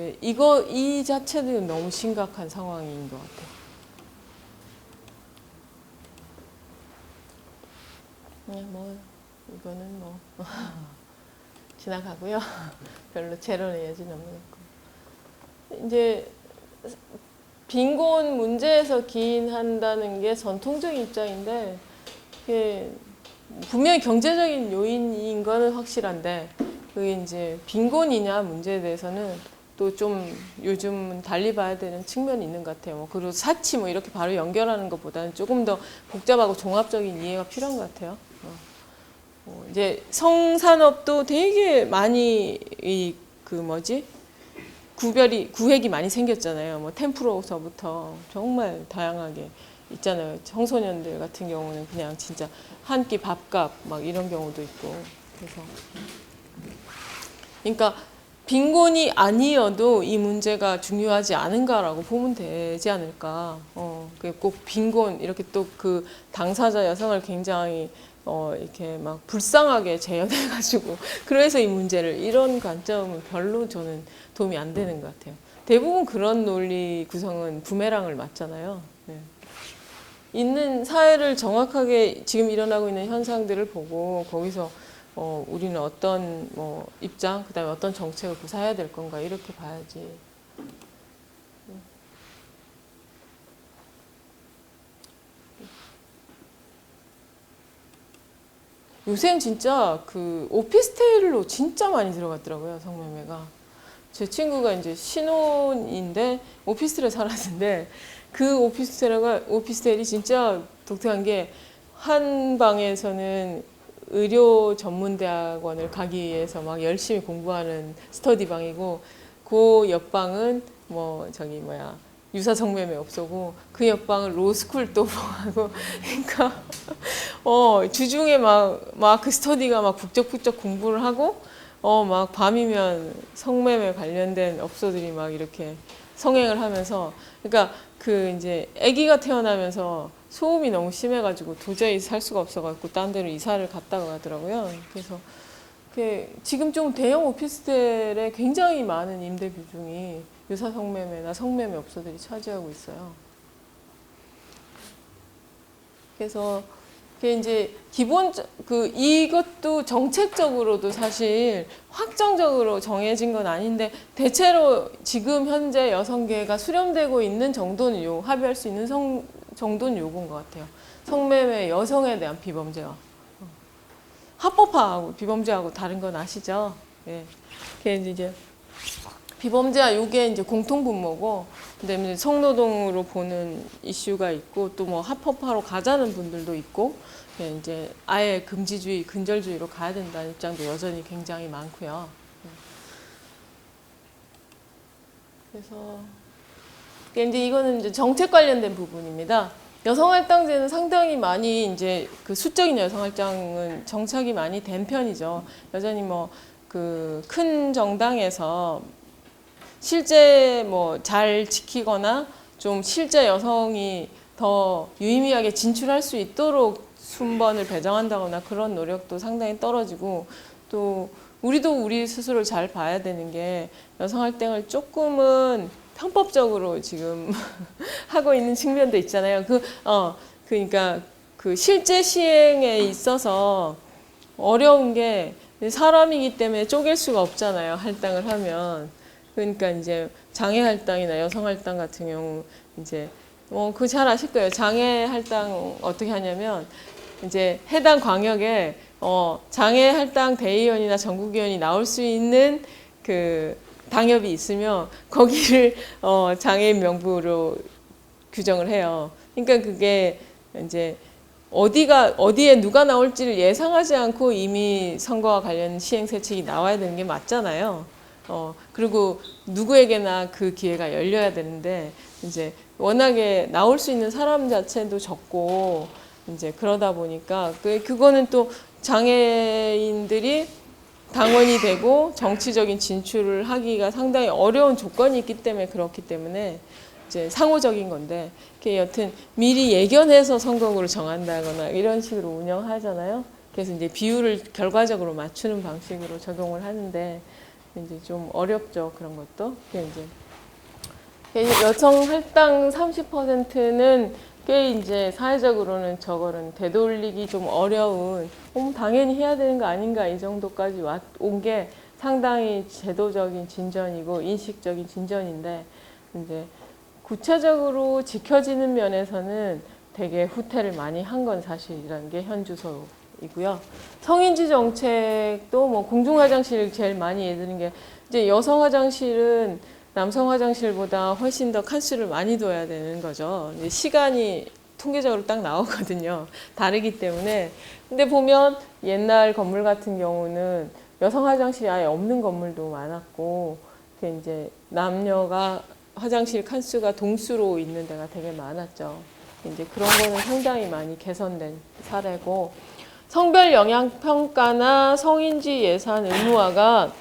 자체도 너무 심각한 상황인 것 같아요. 뭐 이거는 뭐 지나가고요. 별로 재론의 여지는 없는 것 같고. 이제 빈곤 문제에서 기인한다는 게 전통적인 입장인데 그게 분명히 경제적인 요인인 거는 확실한데 그게 이제 빈곤이냐 문제에 대해서는 또 좀 요즘 달리 봐야 되는 측면이 있는 것 같아요. 뭐 그리고 사치 뭐 이렇게 바로 연결하는 것보다는 조금 더 복잡하고 종합적인 이해가 필요한 것 같아요. 이제 성산업도 되게 많이 구획이 많이 생겼잖아요. 뭐 템프로서부터 정말 다양하게 있잖아요. 청소년들 같은 경우는 그냥 진짜 한 끼 밥값 막 이런 경우도 있고. 그래서 그러니까 빈곤이 아니어도 이 문제가 중요하지 않은가라고 보면 되지 않을까. 꼭 빈곤 이렇게 또 그 당사자 여성을 굉장히 이렇게 막 불쌍하게 재현해가지고 그래서 이 문제를 이런 관점은 별로 저는 도움이 안 되는 것 같아요. 대부분 그런 논리 구성은 부메랑을 맞잖아요. 네. 있는 사회를 정확하게 지금 일어나고 있는 현상들을 보고 거기서 우리는 어떤 뭐 입장, 그다음에 어떤 정책을 구사해야 될 건가 이렇게 봐야지. 요새는 진짜 그 오피스텔로 진짜 많이 들어갔더라고요, 성매매가. 제 친구가 이제 신혼인데 오피스텔에 살았는데 그 오피스텔이 진짜 독특한 게 한 방에서는 의료 전문대학원을 가기 위해서 막 열심히 공부하는 스터디방이고 그 옆방은 유사 성매매 업소고 그 옆방은 로스쿨 또 하고 그러니까 주중에 막 그 스터디가 막 북적북적 공부를 하고 막 밤이면 성매매 관련된 업소들이 막 이렇게 성행을 하면서 그러니까 그 이제 아기가 태어나면서 소음이 너무 심해가지고 도저히 살 수가 없어가지고 딴 데로 이사를 갔다가 가더라고요. 그래서 지금 좀 대형 오피스텔에 굉장히 많은 임대 비중이 유사 성매매나 성매매 업소들이 차지하고 있어요. 그래서 이제 이것도 정책적으로도 사실 확정적으로 정해진 건 아닌데 대체로 지금 현재 여성계가 수렴되고 있는 정도는 합의할 수 있는 정도는 요건 것 같아요. 성매매 여성에 대한 비범죄와 합법화하고 비범죄하고 다른 건 아시죠? 예. 이제 비범죄와 요게 이제 공통분모고, 그다음에 성노동으로 보는 이슈가 있고, 또 뭐 합법화로 가자는 분들도 있고, 이제 아예 금지주의, 근절주의로 가야 된다는 입장도 여전히 굉장히 많고요. 그래서 이제 이거는 이제 정책 관련된 부분입니다. 여성할당제는 상당히 많이 이제 그 수적인 여성할당은 정착이 많이 된 편이죠. 여전히 뭐 그 큰 정당에서 실제 뭐 잘 지키거나 좀 실제 여성이 더 유의미하게 진출할 수 있도록 순번을 배정한다거나 그런 노력도 상당히 떨어지고, 또 우리도 우리 스스로를 잘 봐야 되는 게 여성할당을 조금은 편법적으로 지금 하고 있는 측면도 있잖아요. 그러니까 그 실제 시행에 있어서 어려운 게 사람이기 때문에 쪼갤 수가 없잖아요. 할당을 하면. 그러니까 이제 장애 할당이나 여성 할당 같은 경우 이제 그거 잘 아실 거예요. 장애 할당 어떻게 하냐면 이제 해당 광역에 장애 할당 대의원이나 전국위원이 나올 수 있는 그 당협이 있으면 거기를 장애인 명부로 규정을 해요. 그러니까 그게 이제 어디에 누가 나올지를 예상하지 않고 이미 선거와 관련 시행세칙이 나와야 되는 게 맞잖아요. 그리고 누구에게나 그 기회가 열려야 되는데 이제 워낙에 나올 수 있는 사람 자체도 적고 이제 그러다 보니까 그거는 또 장애인들이 당원이 되고 정치적인 진출을 하기가 상당히 어려운 조건이 있기 때문에 그렇기 때문에 이제 상호적인 건데, 여튼 미리 예견해서 선거구를 정한다거나 이런 식으로 운영하잖아요. 그래서 이제 비율을 결과적으로 맞추는 방식으로 적용을 하는데 이제 좀 어렵죠, 그런 것도. 이제 여성 할당 30%는 꽤 이제 사회적으로는 저거는 되돌리기 좀 어려운, 당연히 해야 되는 거 아닌가 이 정도까지 온 게 상당히 제도적인 진전이고 인식적인 진전인데, 이제 구체적으로 지켜지는 면에서는 되게 후퇴를 많이 한 건 사실이라는 게 현주소이고요. 성인지 정책도 뭐 공중화장실 제일 많이 예드는 게 이제 여성 화장실은 남성 화장실보다 훨씬 더 칸수를 많이 둬야 되는 거죠. 이제 시간이 통계적으로 딱 나오거든요. 다르기 때문에. 근데 보면 옛날 건물 같은 경우는 여성 화장실이 아예 없는 건물도 많았고, 그 이제 남녀가 화장실 칸수가 동수로 있는 데가 되게 많았죠. 이제 그런 거는 상당히 많이 개선된 사례고, 성별 영향 평가나 성인지 예산 의무화가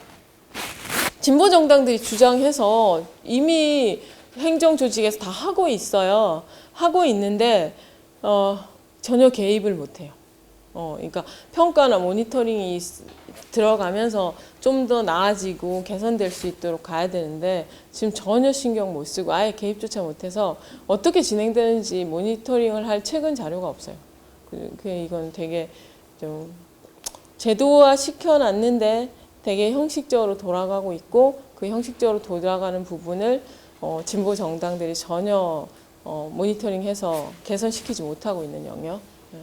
진보 정당들이 주장해서 이미 행정 조직에서 다 하고 있어요. 하고 있는데 전혀 개입을 못해요. 그러니까 평가나 모니터링이 들어가면서 좀 더 나아지고 개선될 수 있도록 가야 되는데 지금 전혀 신경 못 쓰고 아예 개입조차 못해서 어떻게 진행되는지 모니터링을 할 최근 자료가 없어요. 이건 되게 좀 제도화 시켜놨는데 되게 형식적으로 돌아가고 있고 그 형식적으로 돌아가는 부분을 진보 정당들이 전혀 모니터링해서 개선시키지 못하고 있는 영역. 네.